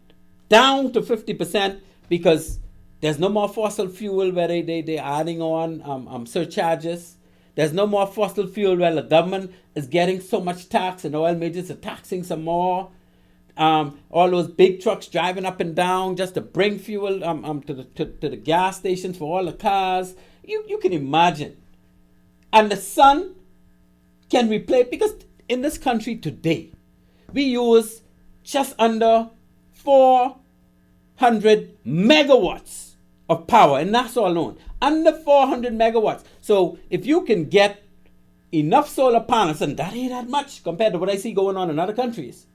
down to 50% because there's no more fossil fuel where they're adding on surcharges, there's no more fossil fuel where the government is getting so much tax and oil majors are taxing some more, all those big trucks driving up and down just to bring fuel to the gas stations for all the cars. You can imagine. And the sun can replace, because in this country today, we use just under 400 megawatts of power, and that's all alone. Under 400 megawatts. So if you can get enough solar panels, and that ain't that much compared to what I see going on in other countries,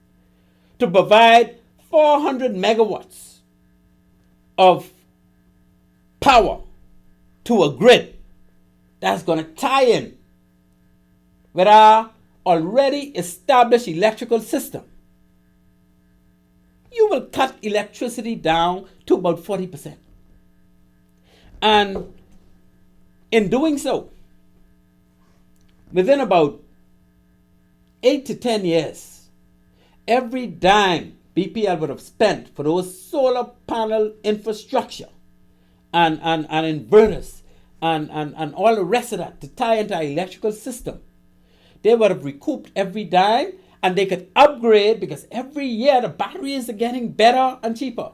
to provide 400 megawatts of power to a grid that's going to tie in with our already established electrical system, you will cut electricity down to about 40%. And in doing so, within about 8 to 10 years, every dime BPL would have spent for those solar panel infrastructure and inverters and all the rest of that to tie into our electrical system, they would have recouped every dime, and they could upgrade, because every year the batteries are getting better and cheaper.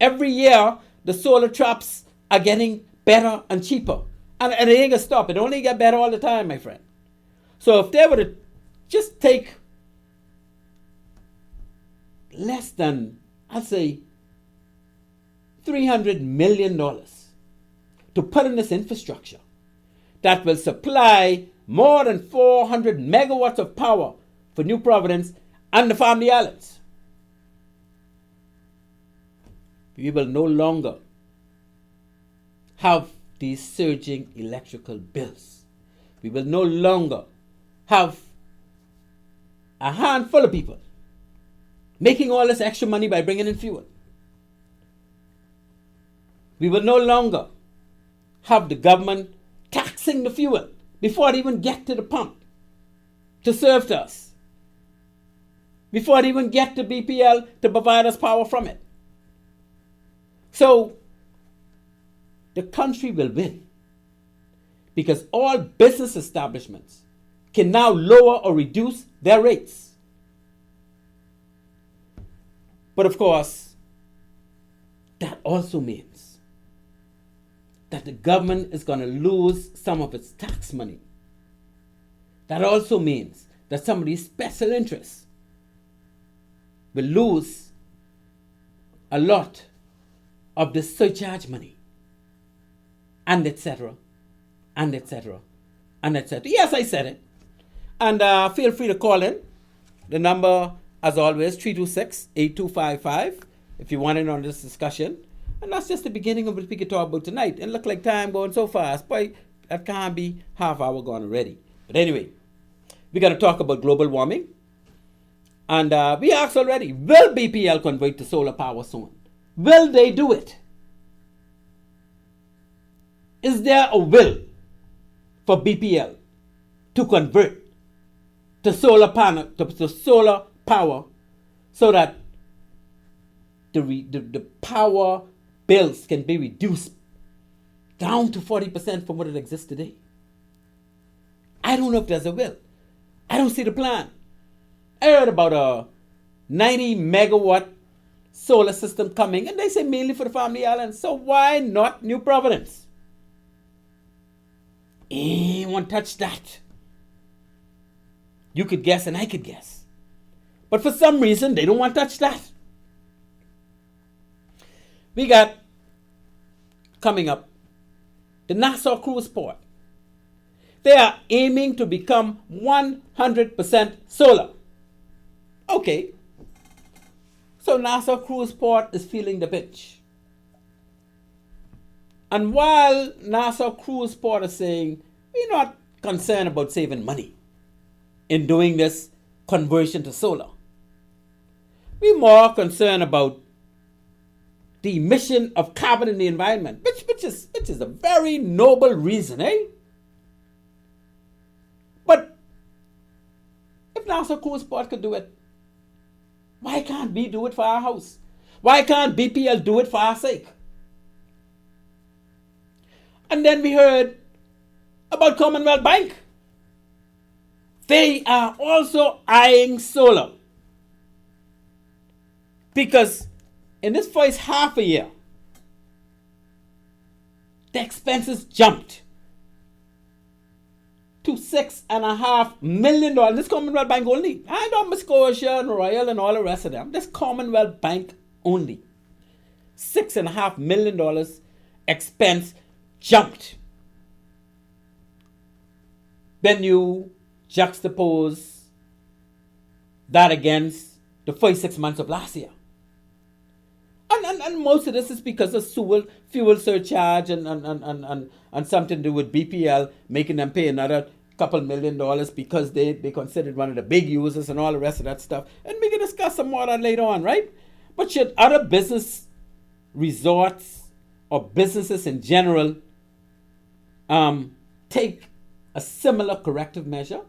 Every year the solar traps are getting better and cheaper. And it ain't gonna stop. It only get better all the time, my friend. So if they were to just take less than, I'd say, $300 million to put in this infrastructure that will supply more than 400 megawatts of power for New Providence and the Family Islands, we will no longer have these surging electrical bills. We will no longer have a handful of people making all this extra money by bringing in fuel. We will no longer have the government taxing the fuel before it even get to the pump to serve to us, before it even get to BPL to provide us power from it. So the country will win, because all business establishments can now lower or reduce their rates. But of course, that also means that the government is going to lose some of its tax money. That also means that some of these special interests will lose a lot of the surcharge money, and etc., and etc., and etc. Yes, I said it. And feel free to call in. The number, as always, 326-8255, if you want in on this discussion. And that's just the beginning of what we could talk about tonight. And look like time going so fast. Boy, that can't be half hour gone already. But anyway, we got to talk about global warming. And we asked already, will BPL convert to solar power soon? Will they do it? Is there a will for BPL to convert to solar panel, to solar power, so that the power bills can be reduced down to 40% from what it exists today? I don't know if there's a will. I don't see the plan. I heard about a 90 megawatt solar system coming, and they say mainly for the Family Islands. So why not New Providence? Anyone touch that? You could guess and I could guess. But for some reason, they don't want to touch that. We got coming up the Nassau Cruise Port. They are aiming to become 100% solar. Okay. So Nassau Cruise Port is feeling the pinch. And while Nassau Cruise Port is saying, we're not concerned about saving money in doing this conversion to solar, we're more concerned about the emission of carbon in the environment, which is a very noble reason, eh? But if Nassau Cruise Port could do it, why can't we do it for our house? Why can't BPL do it for our sake? And then we heard about Commonwealth Bank. They are also eyeing solar. Because in this first half a year, the expenses jumped to $6.5 million. This Commonwealth Bank only. I don't Scotia and Royal and all the rest of them. This Commonwealth Bank only. $6.5 million expense jumped. Then you juxtapose that against the first 6 months of last year. And most of this is because of fuel surcharge and something to do with BPL, making them pay another couple $1 million because they considered one of the big users and all the rest of that stuff. And we can discuss some more of that later on, right? But should other business resorts or businesses in general take a similar corrective measure?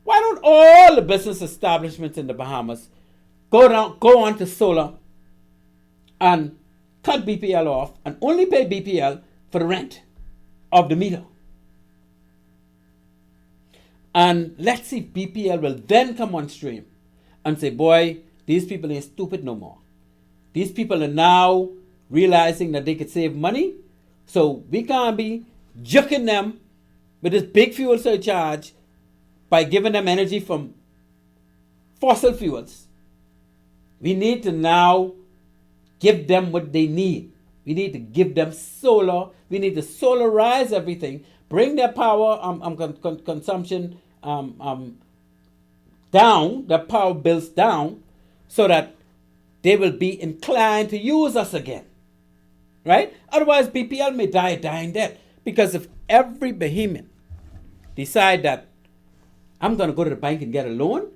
Why don't all the business establishments in the Bahamas go on to solar and cut BPL off and only pay BPL for the rent of the meter? And let's see if BPL will then come on stream and say, boy, these people ain't stupid no more. These people are now realizing that they could save money, so we can't be juking them with this big fuel surcharge by giving them energy from fossil fuels. We need to now give them what they need. We need to give them solar. We need to solarize everything, bring their power consumption down, their power bills down, so that they will be inclined to use us again. Right? Otherwise, BPL may die a dying death. Because if every Bahamian decide that I'm going to go to the bank and get a loan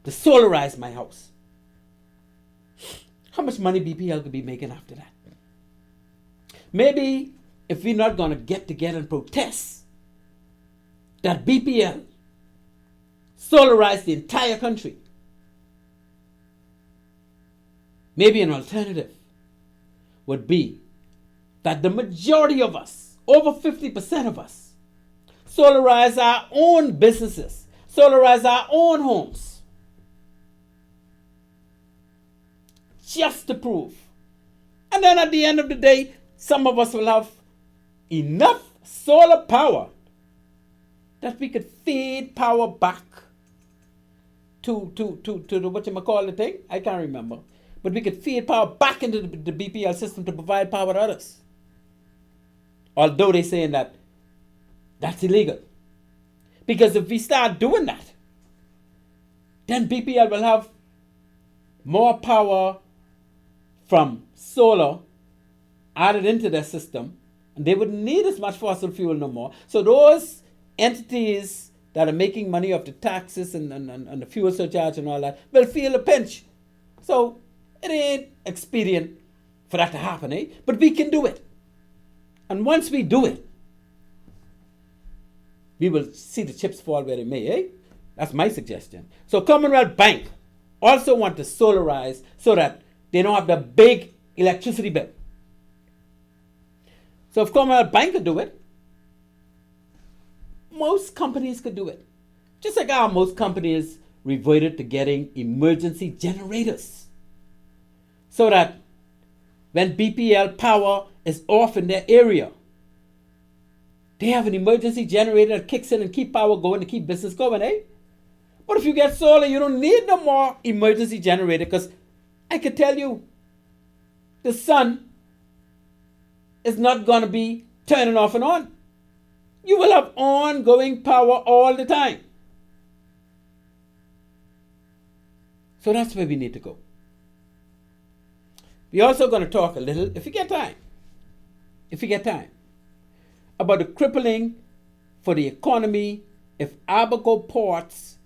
to solarize my house, how much money BPL could be making after that? Maybe if we're not going to get together and protest that BPL solarize the entire country, maybe an alternative would be that the majority of us, over 50% of us, solarize our own businesses, solarize our own homes, just to prove. And then at the end of the day, some of us will have enough solar power that we could feed power back to the what you call the thing? I can't remember. But we could feed power back into the BPL system to provide power to others. Although they're saying that that's illegal. Because if we start doing that, then BPL will have more power from solar added into their system, and they wouldn't need as much fossil fuel no more. So those entities that are making money off the taxes and the fuel surcharge and all that will feel a pinch. So it ain't expedient for that to happen, eh? But we can do it. And once we do it, we will see the chips fall where they may, eh? That's my suggestion. So Commonwealth Bank also want to solarize so that they don't have the big electricity bill. So if Commonwealth Bank could do it, most companies could do it. Just like how most companies reverted to getting emergency generators. So that when BPL power is off in their area, they have an emergency generator that kicks in and keep power going to keep business going, eh? But if you get solar, you don't need no more emergency generator, because I can tell you, the sun is not going to be turning off and on. You will have ongoing power all the time. So that's where we need to go. We're also going to talk a little, if you get time, about the crippling for the economy if Abaco ports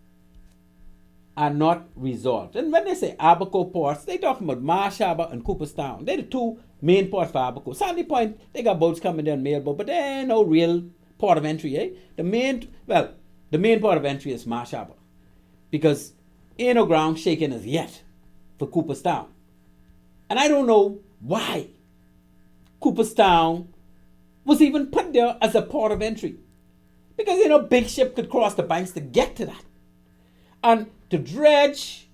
are not resolved. And when they say Abaco ports, they're talking about Marsh Harbor and Cooperstown. They're the two main ports for Abaco. Sandy Point, they got boats coming down mailboat, but there ain't no real port of entry, eh? The main port of entry is Marsh Harbor, because ain't no ground shaking as yet for Cooperstown. And I don't know why Cooperstown was even put there as a port of entry. Because, big ship could cross the banks to get to that. And to dredge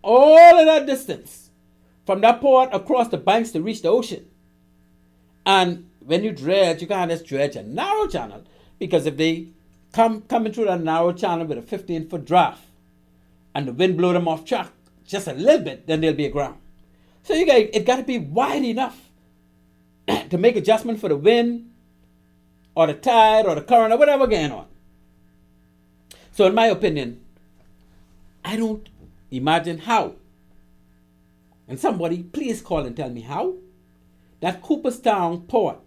all of that distance from that port across the banks to reach the ocean. And when you dredge, you can't just dredge a narrow channel, because if they coming through that narrow channel with a 15-foot draft and the wind blow them off track just a little bit, then they'll be aground. So it got to be wide enough to make adjustment for the wind or the tide or the current or whatever going on. So in my opinion, I don't imagine how, and somebody please call and tell me how, that Cooperstown port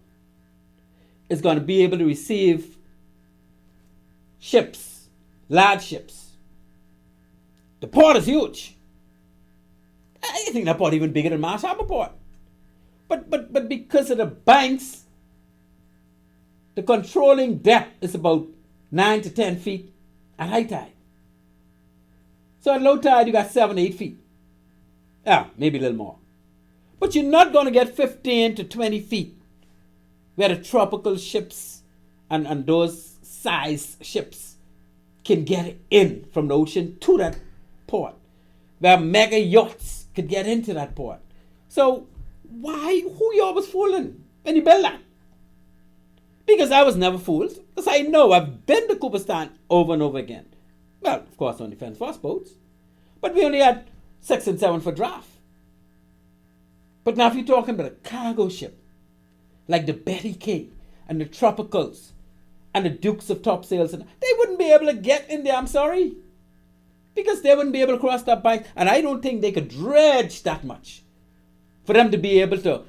is going to be able to receive ships, large ships. The port is huge. I think that port even bigger than Marsh Harbor Port. But because of the banks, the controlling depth is about 9 to 10 feet at high tide. So at low tide, you got 7 to 8 feet. Yeah, maybe a little more. But you're not going to get 15 to 20 feet where the tropical ships and those size ships can get in from the ocean to that port, where mega yachts could get into that port. So who y'all was fooling when you built that? Because I was never fooled, because I know I've been to Cooperstown over and over again. Well, of course, on defense force boats, but we only had 6 and 7 foot draft. But now if you're talking about a cargo ship, like the Betty K and the Tropicals and the Dukes of Topsails, they wouldn't be able to get in there, I'm sorry. Because they wouldn't be able to cross that bank, and I don't think they could dredge that much for them to be able to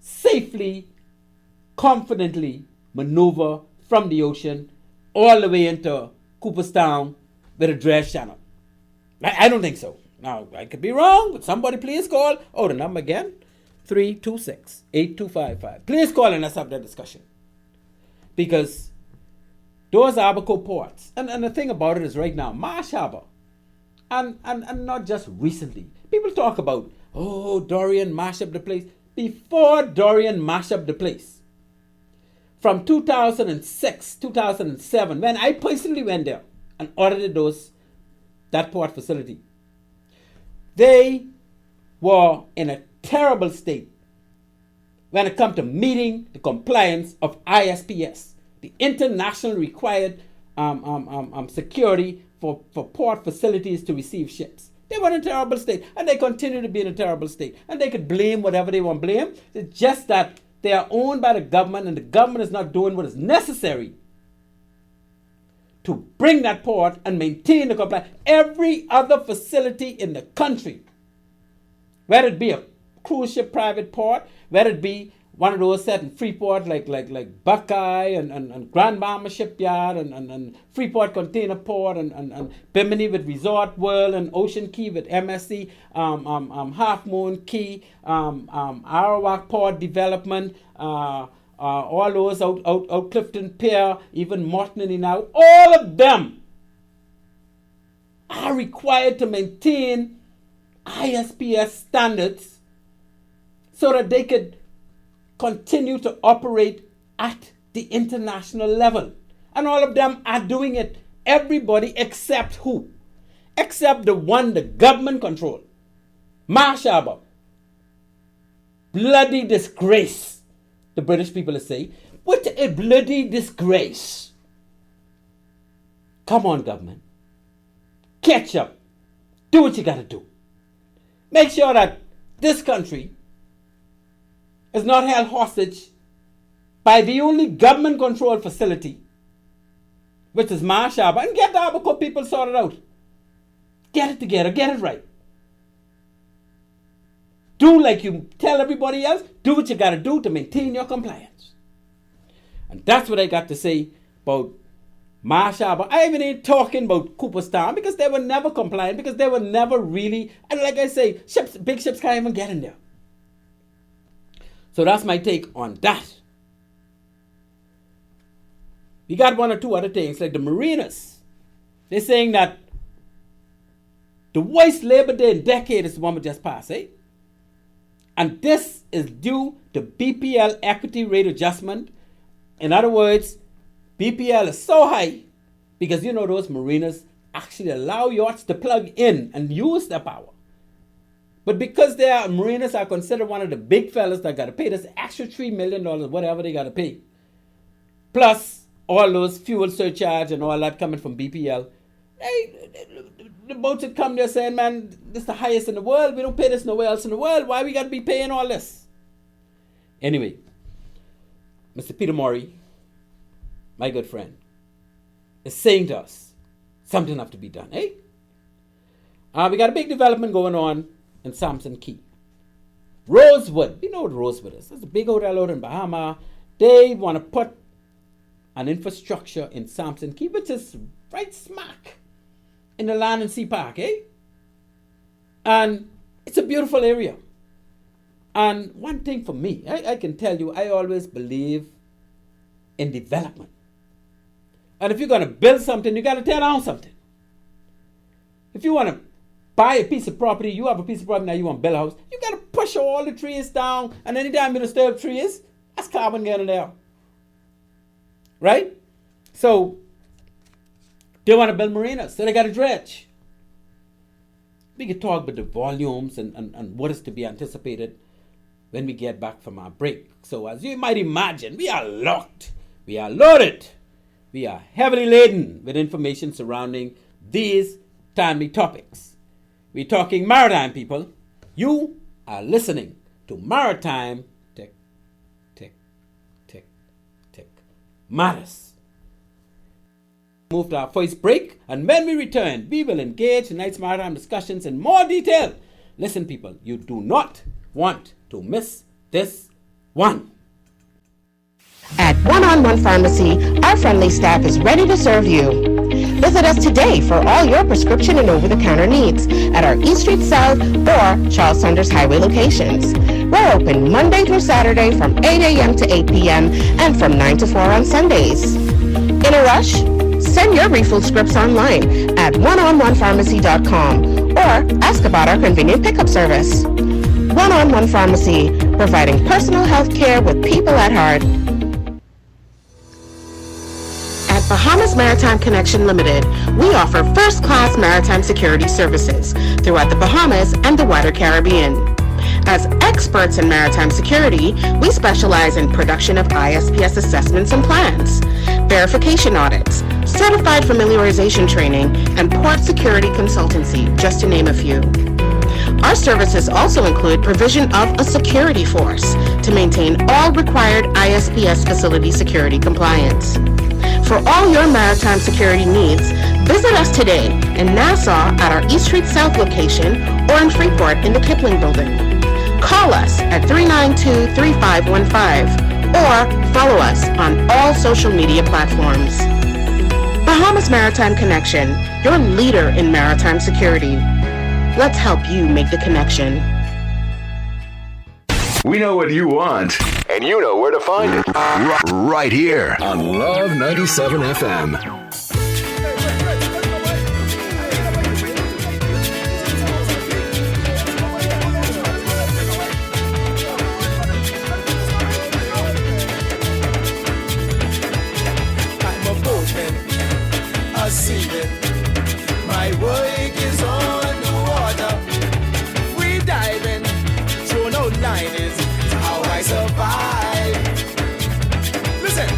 safely, confidently maneuver from the ocean all the way into Cooperstown with a dredge channel. I don't think so. Now, I could be wrong, but somebody please call. Oh, the number again, 326-8255. Please call and let's have that discussion. Because those Abaco ports, and the thing about it is right now, Marsh Harbor, and not just recently, people talk about, Dorian mashed up the place. Before Dorian mashed up the place, from 2006, 2007, when I personally went there and audited that port facility, they were in a terrible state when it comes to meeting the compliance of ISPS, the international required security for port facilities to receive ships. They were in a terrible state, and they continue to be in a terrible state. And they could blame whatever they want to blame. It's just that they are owned by the government, and the government is not doing what is necessary to bring that port and maintain the compliance. Every other facility in the country, whether it be a cruise ship private port, whether it be one of those set in Freeport like Buckeye and Grand Bahama Shipyard and Freeport Container Port and Bimini with Resort World and Ocean Key with MSC, Half Moon Key, Arawak Port Development, all those out Clifton Pier, even Morton now, all of them are required to maintain ISPS standards so that they could continue to operate at the international level. And all of them are doing it. Everybody except who? Except the one the government control. Marsh Harbor. Bloody disgrace, the British people say. What a bloody disgrace. Come on, government. Catch up. Do what you gotta do. Make sure that this country is not held hostage by the only government-controlled facility, which is Marsh Harbor, and get the Abaco people sorted out. Get it together, get it right. Do like you tell everybody else, do what you got to do to maintain your compliance. And that's what I got to say about Marsh Harbor. I even ain't talking about Cooperstown, because they were never compliant, because they were never really, and like I say, big ships can't even get in there. So that's my take on that. We got one or two other things, like the Marinas. They're saying that the worst Labor Day in decade is the one we just passed, eh? And this is due to BPL equity rate adjustment. In other words, BPL is so high because those Marinas actually allow yachts to plug in and use their power. But because marinas are considered one of the big fellas that got to pay this extra $3 million, whatever they got to pay, plus all those fuel surcharge and all that coming from BPL, the boats would come there saying, man, this is the highest in the world. We don't pay this nowhere else in the world. Why we got to be paying all this? Anyway, Mr. Peter Maury, my good friend, is saying to us, something have to be done, eh? We got a big development going on in Samson Key. Rosewood, you know what Rosewood is. It's a big hotel out in Bahamas. They want to put an infrastructure in Samson Key, which is right smack in the Land and Sea Park, eh? And it's a beautiful area. And one thing for me, I can tell you, I always believe in development. And if you're going to build something, you got to tear down something. If you want to buy a piece of property, you have a piece of property, now you want to build a house, you got to push all the trees down, and anytime you disturb trees, that's carbon getting there. Right? So, they want to build marinas, so they got to dredge. We can talk about the volumes and what is to be anticipated when we get back from our break. So, as you might imagine, we are locked, we are loaded, we are heavily laden with information surrounding these timely topics. We're talking maritime, people. You are listening to Maritime Matters. Move to our first break, and when we return, we will engage tonight's maritime discussions in more detail. Listen, people, you do not want to miss this one. At One-on-One Pharmacy, our friendly staff is ready to serve you. Visit us today for all your prescription and over-the-counter needs at our East Street South or Charles Saunders Highway locations. We're open Monday through Saturday from 8 a.m. to 8 p.m. and from 9 to 4 on Sundays. In a rush? Send your refill scripts online at oneononepharmacy.com or ask about our convenient pickup service. One-on-One Pharmacy, providing personal health care with people at heart. At Bahamas Maritime Connection Limited, we offer first-class maritime security services throughout the Bahamas and the wider Caribbean. As experts in maritime security, we specialize in production of ISPS assessments and plans, verification audits, certified familiarization training, and port security consultancy, just to name a few. Our services also include provision of a security force to maintain all required ISPS facility security compliance. For all your maritime security needs, visit us today in Nassau at our East Street South location or in Freeport in the Kipling building. Call us at 392-3515 or follow us on all social media platforms. Bahamas Maritime Connection, your leader in maritime security. Let's help you make the connection. We know what you want, and you know where to find it. Right here on Love 97 FM. I'm a boatman, a seaman. My work is on the water. Free diving, thrown out liners, how I survive. Listen,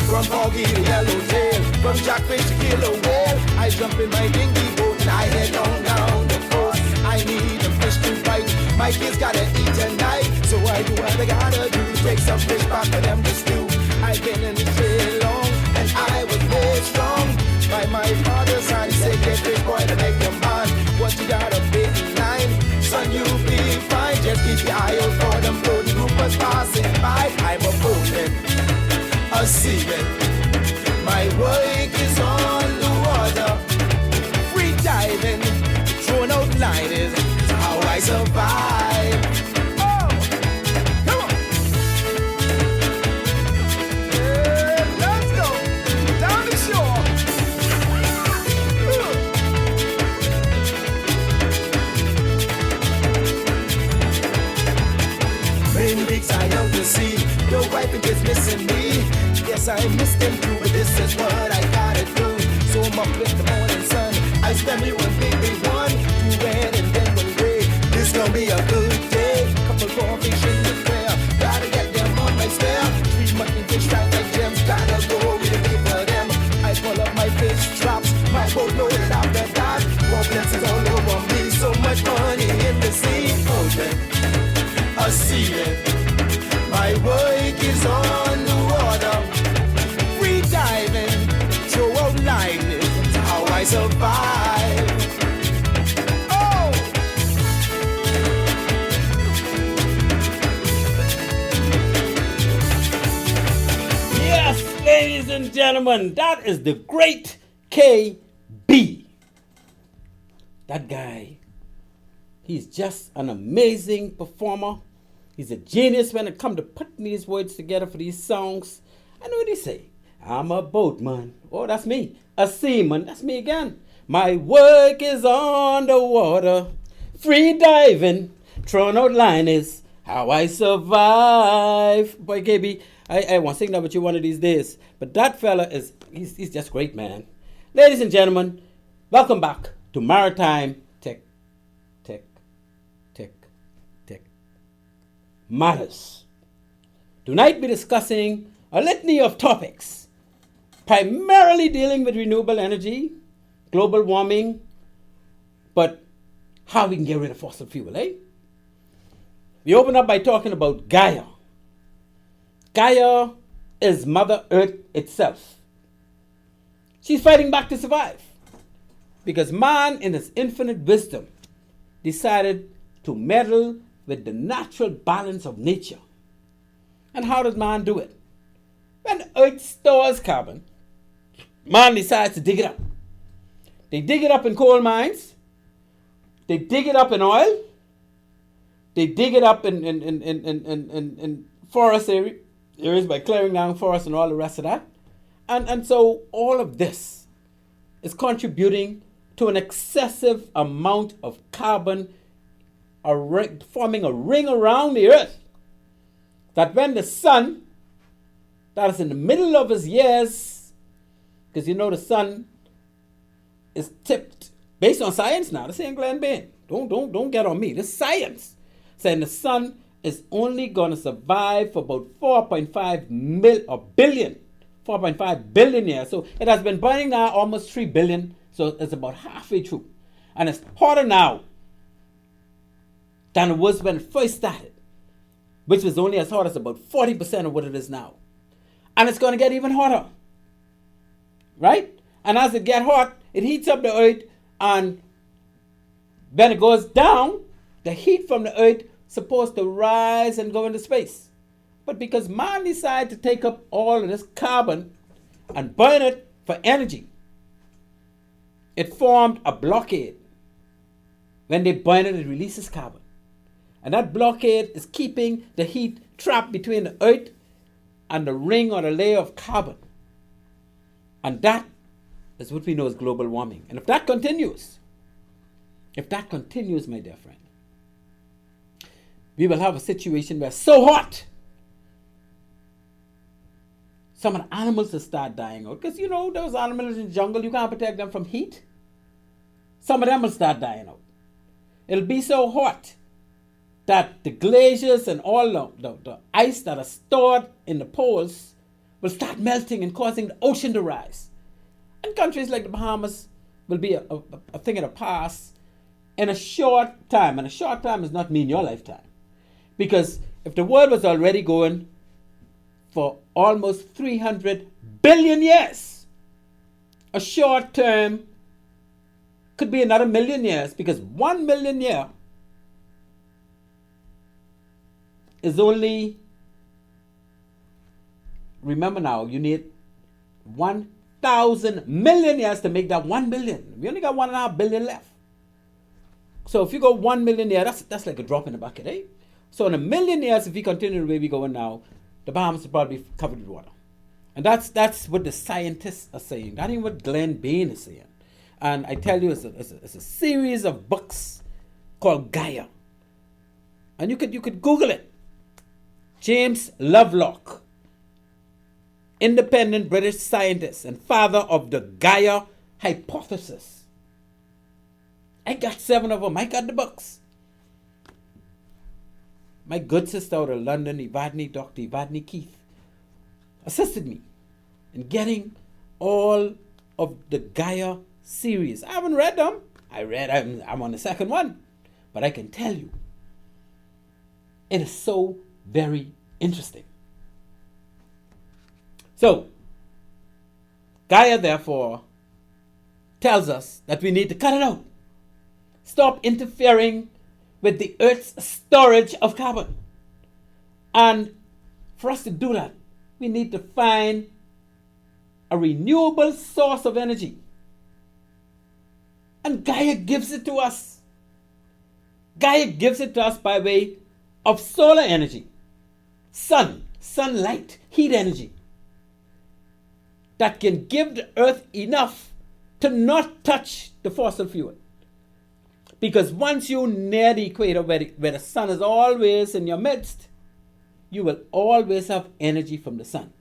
from foggy to yellowtail, from jackfish to killer whale, I jump in my dinghy boat and I head on down the coast. I need a fish to bite, my kids gotta eat tonight, so I do what I gotta do, take some fish back for them to stew. I've been in the trade long, and I was made strong by my father's hand. He said, get fish boy to make your man. What you got a big line, son, you be fine. Just keep your eye out for them floating groupers passing by. I'm a boatman, a seaman. My work is on the water. Free diving, throwing out liners, how I survive. Oh, come on. Yeah, let's go down the shore. Many weeks I out to sea, your wife is missing me. Yes, I missed them too, but this is what I I survive. Oh! Yes, ladies and gentlemen, that is the great KB. That guy, he's just an amazing performer. He's a genius when it comes to putting these words together for these songs. I know what he say. I'm a boatman. Oh, that's me. A seaman. That's me again. My work is on the water. Free diving. Thrown out line is how I survive. Boy, KB, I want to sing that with you one of these days. But that fella he's just great, man. Ladies and gentlemen, welcome back to Maritime Matters. Tonight we're discussing a litany of topics, primarily dealing with renewable energy, global warming, but how we can get rid of fossil fuel, eh? We open up by talking about GAIA. GAIA is Mother Earth itself. She's fighting back to survive because man, in his infinite wisdom, decided to meddle with the natural balance of nature. And how does man do it? When the Earth stores carbon, man decides to dig it up. They dig it up in coal mines. They dig it up in oil. They dig it up in forest areas by clearing down forests and all the rest of that. And so all of this is contributing to an excessive amount of carbon forming a ring around the earth, that when the sun, that is in the middle of his years, because you know the sun is tipped, based on science now, this ain't Glenn Bain. Don't get on me, this is science, saying the sun is only going to survive for about 4.5 billion years. So it has been burning now almost 3 billion, so it's about halfway through. And it's hotter now than it was when it first started, which was only as hot as about 40% of what it is now. And it's going to get even hotter, right? And as it gets hot, it heats up the earth, and when it goes down, the heat from the earth is supposed to rise and go into space. But because man decided to take up all of this carbon and burn it for energy, it formed a blockade. When they burn it, it releases carbon. And that blockade is keeping the heat trapped between the earth and the ring or the layer of carbon. And that is what we know as global warming. And if that continues, my dear friend, we will have a situation where it's so hot, some of the animals will start dying out. Because you know, those animals in the jungle, you can't protect them from heat. Some of them will start dying out. It'll be so hot that the glaciers and all the ice that are stored in the poles will start melting and causing the ocean to rise. And countries like the Bahamas will be a thing of the past in a short time. And a short time does not mean your lifetime. Because if the world was already going for almost 300 billion years, a short term could be another million years, because 1 million year is only, remember now, you need 1,000 million years to make that 1 billion. We only got 1.5 billion left. So if you go 1 million years, that's like a drop in the bucket, eh? So in a million years, if we continue the way we're going now, the Bahamas will probably be covered with water. And that's what the scientists are saying. That ain't what Glenn Bain is saying. And I tell you, it's a series of books called GAIA. And you could Google it. James Lovelock, independent British scientist and father of the GAIA hypothesis. I got 7 of them. I got the books. My good sister out of London, Dr. Evadne Keith, assisted me in getting all of the GAIA series. I haven't read them. I'm on the second one. But I can tell you, it is so very interesting. So, GAIA therefore tells us that we need to cut it out. Stop interfering with the Earth's storage of carbon. And for us to do that, we need to find a renewable source of energy. And GAIA gives it to us. GAIA gives it to us by way of solar energy, sunlight, heat energy, that can give the Earth enough to not touch the fossil fuel. Because once you're near the equator where the sun is always in your midst, you will always have energy from the sun.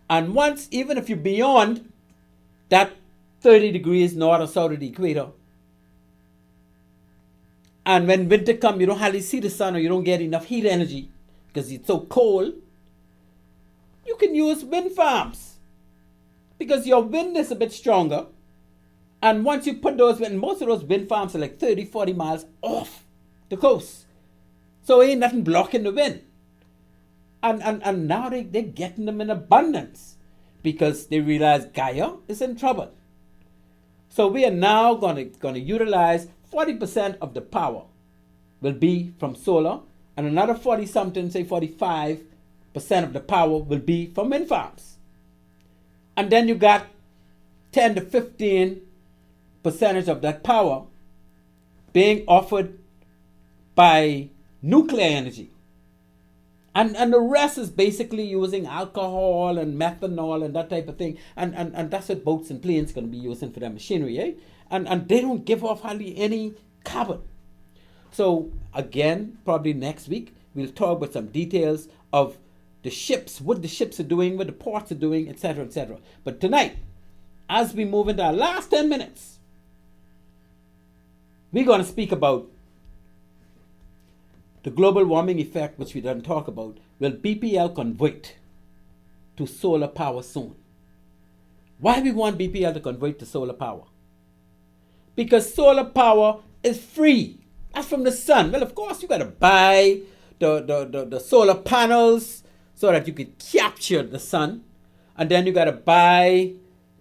And once, even if you're beyond that 30 degrees north or south of the equator, and when winter comes, you don't hardly see the sun or you don't get enough heat energy because it's so cold, you can use wind farms because your wind is a bit stronger. And once you put those, and most of those wind farms are like 30, 40 miles off the coast. So ain't nothing blocking the wind. And now they're getting them in abundance because they realize GAIA is in trouble. So we are now going to utilize 40% of the power will be from solar, and another 40 something, say 45% of the power will be from wind farms. And then you got 10 to 15% of that power being offered by nuclear energy. And the rest is basically using alcohol and methanol and that type of thing. And that's what boats and planes going to be using for their machinery, eh? And they don't give off hardly any carbon. So again, probably next week, we'll talk about some details of the ships, what the ships are doing, what the ports are doing, etc., etc. But tonight, as we move into our last 10 minutes, we're going to speak about the global warming effect, which we didn't talk about. Will BPL convert to solar power soon? Why we want BPL to convert to solar power? Because solar power is free. That's from the sun. Well, of course, you got to buy the solar panels so that you can capture the sun. And then you got to buy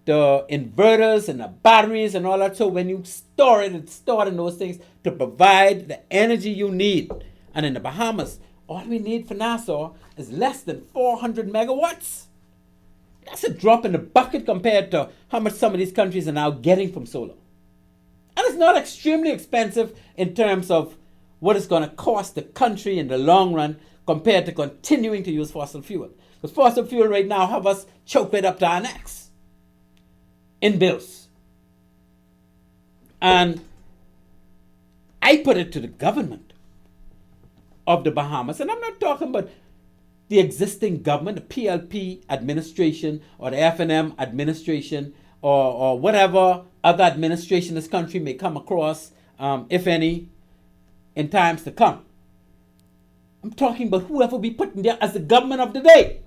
the inverters and the batteries and all that. So when you store it, it's stored in those things to provide the energy you need. And in the Bahamas, all we need for Nassau is less than 400 megawatts. That's a drop in the bucket compared to how much some of these countries are now getting from solar. And it's not extremely expensive in terms of what it's going to cost the country in the long run compared to continuing to use fossil fuel. Because fossil fuel right now have us choked right up to our necks in bills. And I put it to the government of the Bahamas, and I'm not talking about the existing government, the PLP administration or the FNM administration or whatever other administration this country may come across, if any, in times to come. I'm talking about whoever we put in there as the government of the day.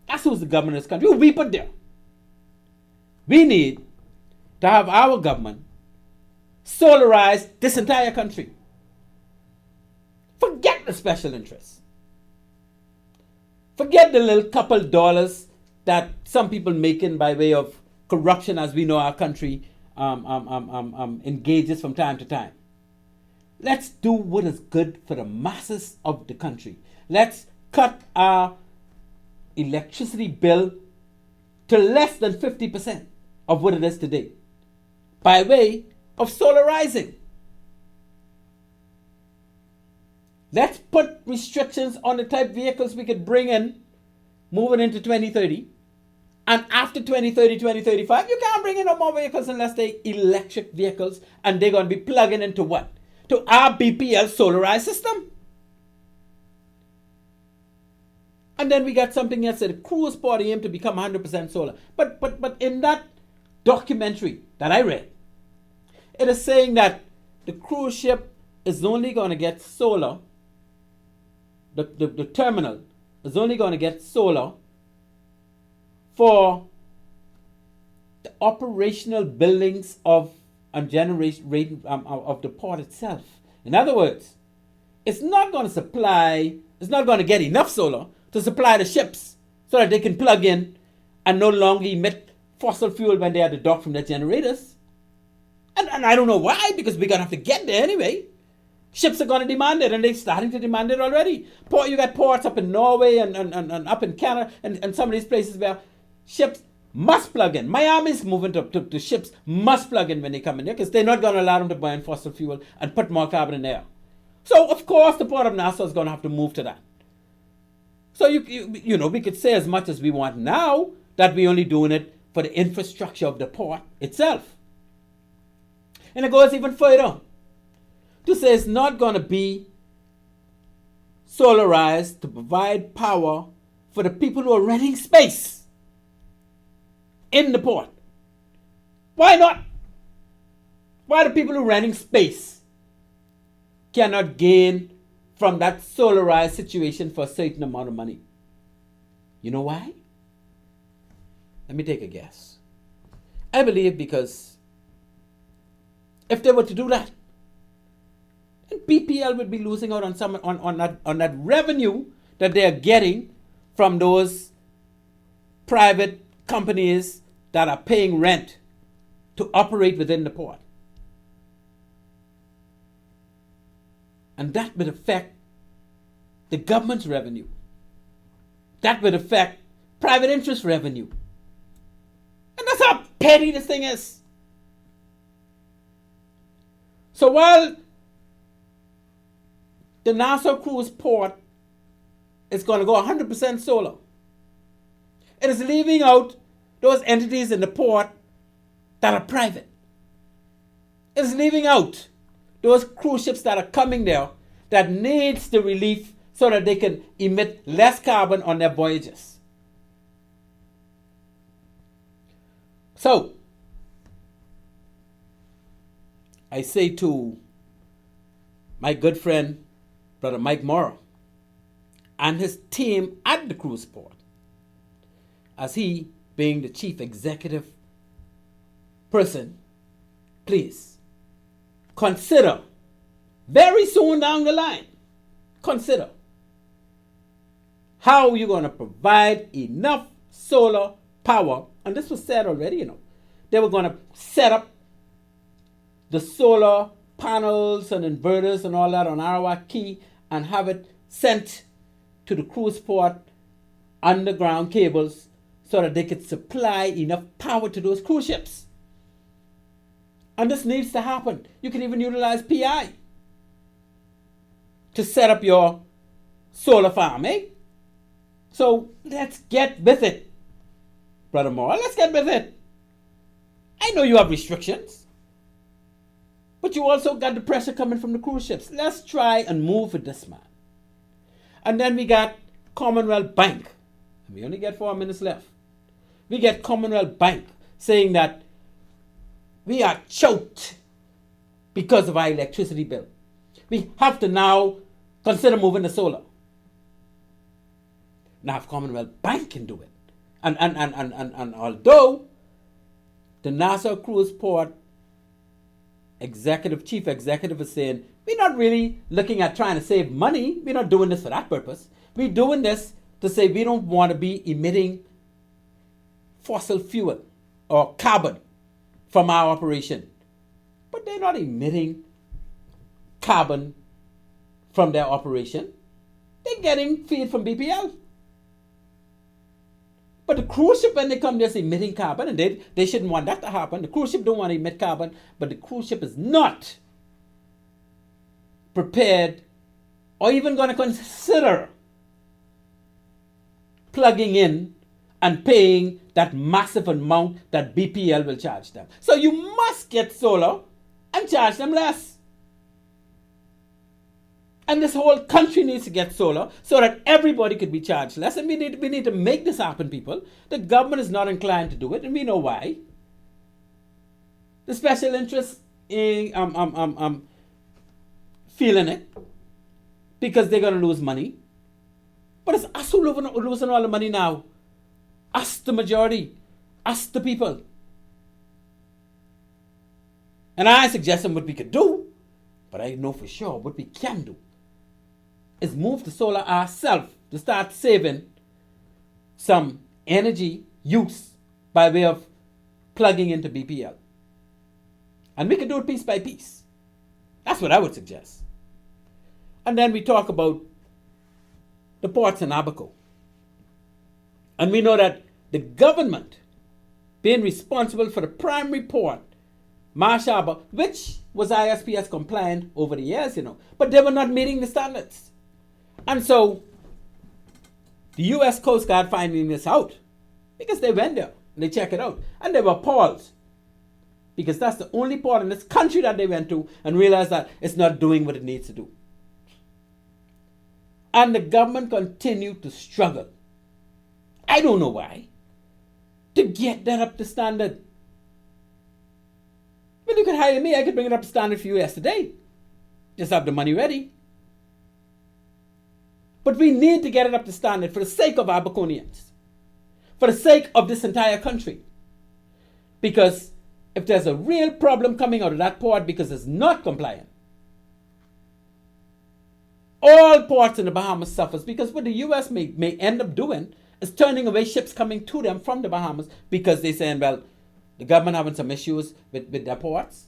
That's who's the government of this country, who we put there. We need to have our government solarize this entire country. Forget the special interests. Forget the little couple dollars that some people making by way of corruption, as we know our country engages from time to time. Let's do what is good for the masses of the country. Let's cut our electricity bill to less than 50% of what it is today by way of solarizing. Let's put restrictions on the type of vehicles we could bring in moving into 2030. And after 2030, 2035, you can't bring in no more vehicles unless they're electric vehicles. And they're going to be plugging into what? To our BPL solarized system. And then we got something that said the cruise port aim to become 100% solar. But in that documentary that I read, it is saying that the cruise ship is only going to get solar. The terminal is only going to get solar for the operational buildings of and generation of the port itself. In other words, it's not going to get enough solar to supply the ships so that they can plug in and no longer emit fossil fuel when they had to dock from their generators. And I don't know why, because we're going to have to get there anyway. Ships are going to demand it, and they're starting to demand it already. You got ports up in Norway and up in Canada and some of these places where ships must plug in. Miami's moving to ships must plug in when they come in there, because they're not going to allow them to burn fossil fuel and put more carbon in there. So, of course, the port of Nassau is going to have to move to that. So, you know, we could say as much as we want now that we're only doing it for the infrastructure of the port itself. And it goes even further to say it's not going to be solarized to provide power for the people who are renting space in the port. Why not? Why the people who are renting space cannot gain from that solarized situation for a certain amount of money? You know why? Let me take a guess. I believe because if they were to do that, then BPL would be losing out on that revenue that they are getting from those private companies that are paying rent to operate within the port. And that would affect the government's revenue. That would affect private interest revenue. And that's how petty this thing is. So while the Nassau Cruise Port is going to go 100% solar, it is leaving out those entities in the port that are private. It is leaving out those cruise ships that are coming there that needs the relief so that they can emit less carbon on their voyages. So, I say to my good friend, Brother Mike Morrow, and his team at the cruise port, as he being the chief executive person, please consider very soon down the line, consider how you're going to provide enough solar power. And this was said already, you know. They were going to set up the solar panels and inverters and all that on Arawak Key and have it sent to the cruise port underground cables so that they could supply enough power to those cruise ships. And this needs to happen. You can even utilize PI to set up your solar farm, eh? So let's get with it, Brother Moore. Let's get with it. I know you have restrictions, but you also got the pressure coming from the cruise ships. Let's try and move with this, man. And then we got Commonwealth Bank. We only get 4 minutes left. We get Commonwealth Bank saying that we are choked because of our electricity bill. We have to now consider moving to solar. Now, if Commonwealth Bank can do it, and although the Nassau Cruise Port chief executive is saying, we're not really looking at trying to save money. We're not doing this for that purpose. We're doing this to say we don't want to be emitting fossil fuel or carbon from our operation. But they're not emitting carbon from their operation. They're getting feed from BPL. But the cruise ship, when they come, they're emitting carbon, and they shouldn't want that to happen. The cruise ship don't want to emit carbon, but the cruise ship is not prepared or even going to consider plugging in and paying that massive amount that BPL will charge them. So you must get solar and charge them less. And this whole country needs to get solar so that everybody could be charged less. And we need to make this happen, people. The government is not inclined to do it, and we know why. The special interests feeling it because they're going to lose money. But it's us who are losing all the money now. Us, the majority. Us, the people. And I suggesting what we could do, but I know for sure what we can do is move to solar ourselves to start saving some energy use by way of plugging into BPL. And we can do it piece by piece. That's what I would suggest. And then we talk about the ports in Abaco. And we know that the government being responsible for the primary port, Marsh Harbor, which was ISPS compliant over the years, but they were not meeting the standards. And so the U.S. Coast Guard finding this out because they went there and they checked it out. And they were appalled because that's the only port in this country that they went to and realized that it's not doing what it needs to do. And the government continued to struggle. I don't know why. To get that up to standard. When you could hire me, I could bring it up to standard for you yesterday. Just have the money ready. But we need to get it up to standard for the sake of our Abaconians. For the sake of this entire country. Because if there's a real problem coming out of that port because it's not compliant, all ports in the Bahamas suffers, because what the U.S. may end up doing is turning away ships coming to them from the Bahamas because they're saying, well, the government having some issues with their ports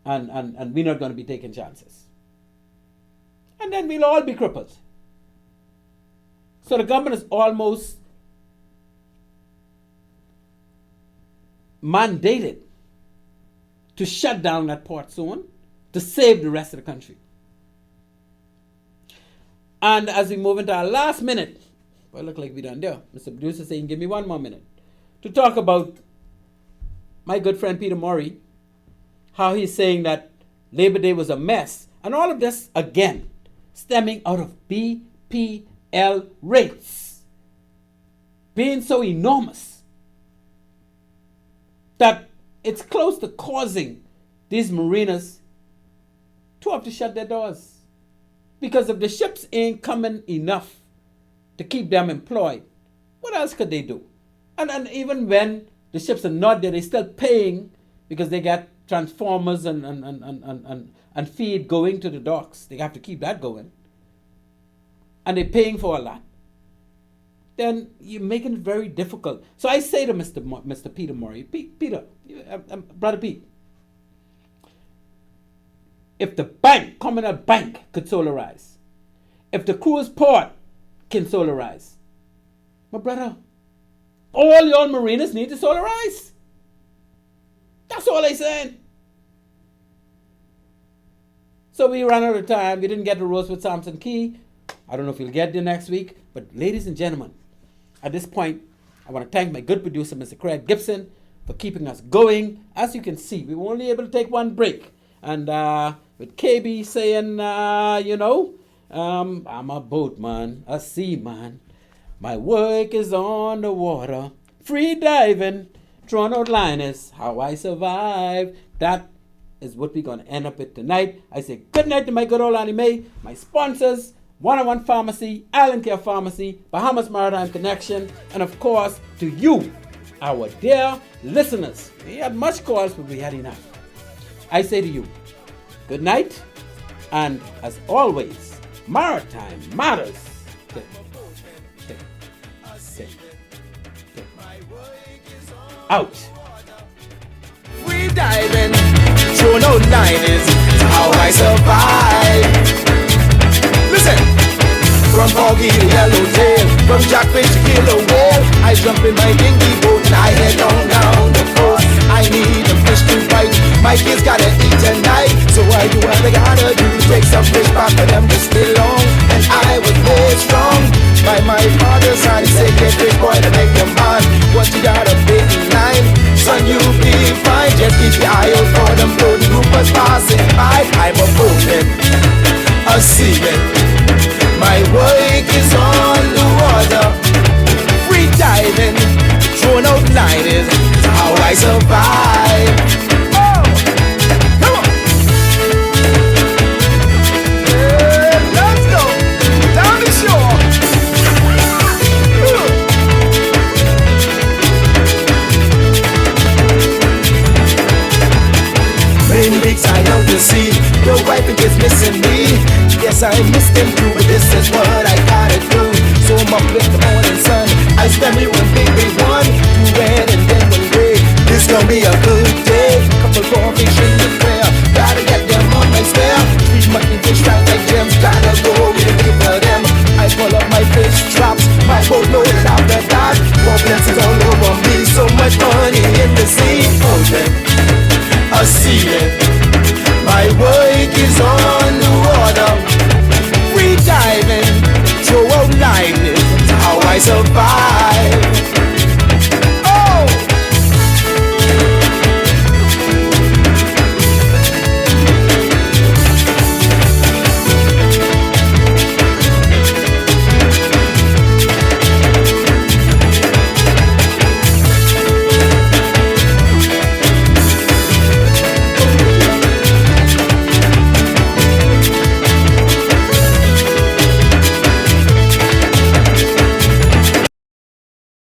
and we're not going to be taking chances. And then we'll all be crippled. So the government is almost mandated to shut down that port soon to save the rest of the country. And as we move into our last minute, well, look like we're done there. Mr. Producer saying, give me one more minute to talk about my good friend Peter Murray, how he's saying that Labor Day was a mess. And all of this, again, stemming out of BPL rates being so enormous that it's close to causing these marinas to have to shut their doors. Because if the ships ain't coming enough to keep them employed, what else could they do? And even when the ships are not there, they're still paying because they get transformers and feed going to the docks. They have to keep that going. And they're paying for a lot. Then you're making it very difficult. So I say to Mr. Peter Murray, Peter, Brother Pete, if the Commonwealth Bank could solarize, if the cruise port can solarize, my brother, all your marinas need to solarize. That's all I'm saying. So we ran out of time. We didn't get to Rosewood Sampson Key. I don't know if we'll get there next week. But ladies and gentlemen, at this point, I want to thank my good producer, Mr. Craig Gibson, for keeping us going. As you can see, we were only able to take one break. And with KB saying, I'm a boatman, a seaman. My work is on the water. Free diving, throwing out liners, how I survive. That is what we're going to end up with tonight. I say good night to my good old Annie Mae, my sponsors, 101 Pharmacy, Island Care Pharmacy, Bahamas Maritime Connection, and of course to you, our dear listeners. We had much calls, but we had enough. I say to you, good night, and as always, Maritime Matters. Out. Free diving, throw no line is how I survive. Listen, from foggy to yellowtail, from jackfish to killer whale, I jump in my dinghy boat and I head on down the coast. I need a fish to bite, my kids gotta eat tonight, so I do what I gotta do, take some fish back for them to stay long. And I was made strong by my father's side. He said, get fish boy to make your man. Once you got a big line, son, you'll be fine. Just keep your eye out for them floating groupers passing by. I'm a boatman, a seaman, my work is on the water. Free diving, throwing out liners, how I survive. Oh, come on. Yeah, let's go down the shore. Many weeks I out to sea, your wife is missing me. Yes, I missed him too, but this is what I gotta do. So I'm up in the morning sun, I spend me one big one, 2 red and then 1 gray. This gonna be a good day. Couple more fish in the prayer. Gotta get them on my spare. 3 money fish right like gems. Gotta go with the big for them. I pull up my fish traps. My boat loaded after that. More blessings all over me.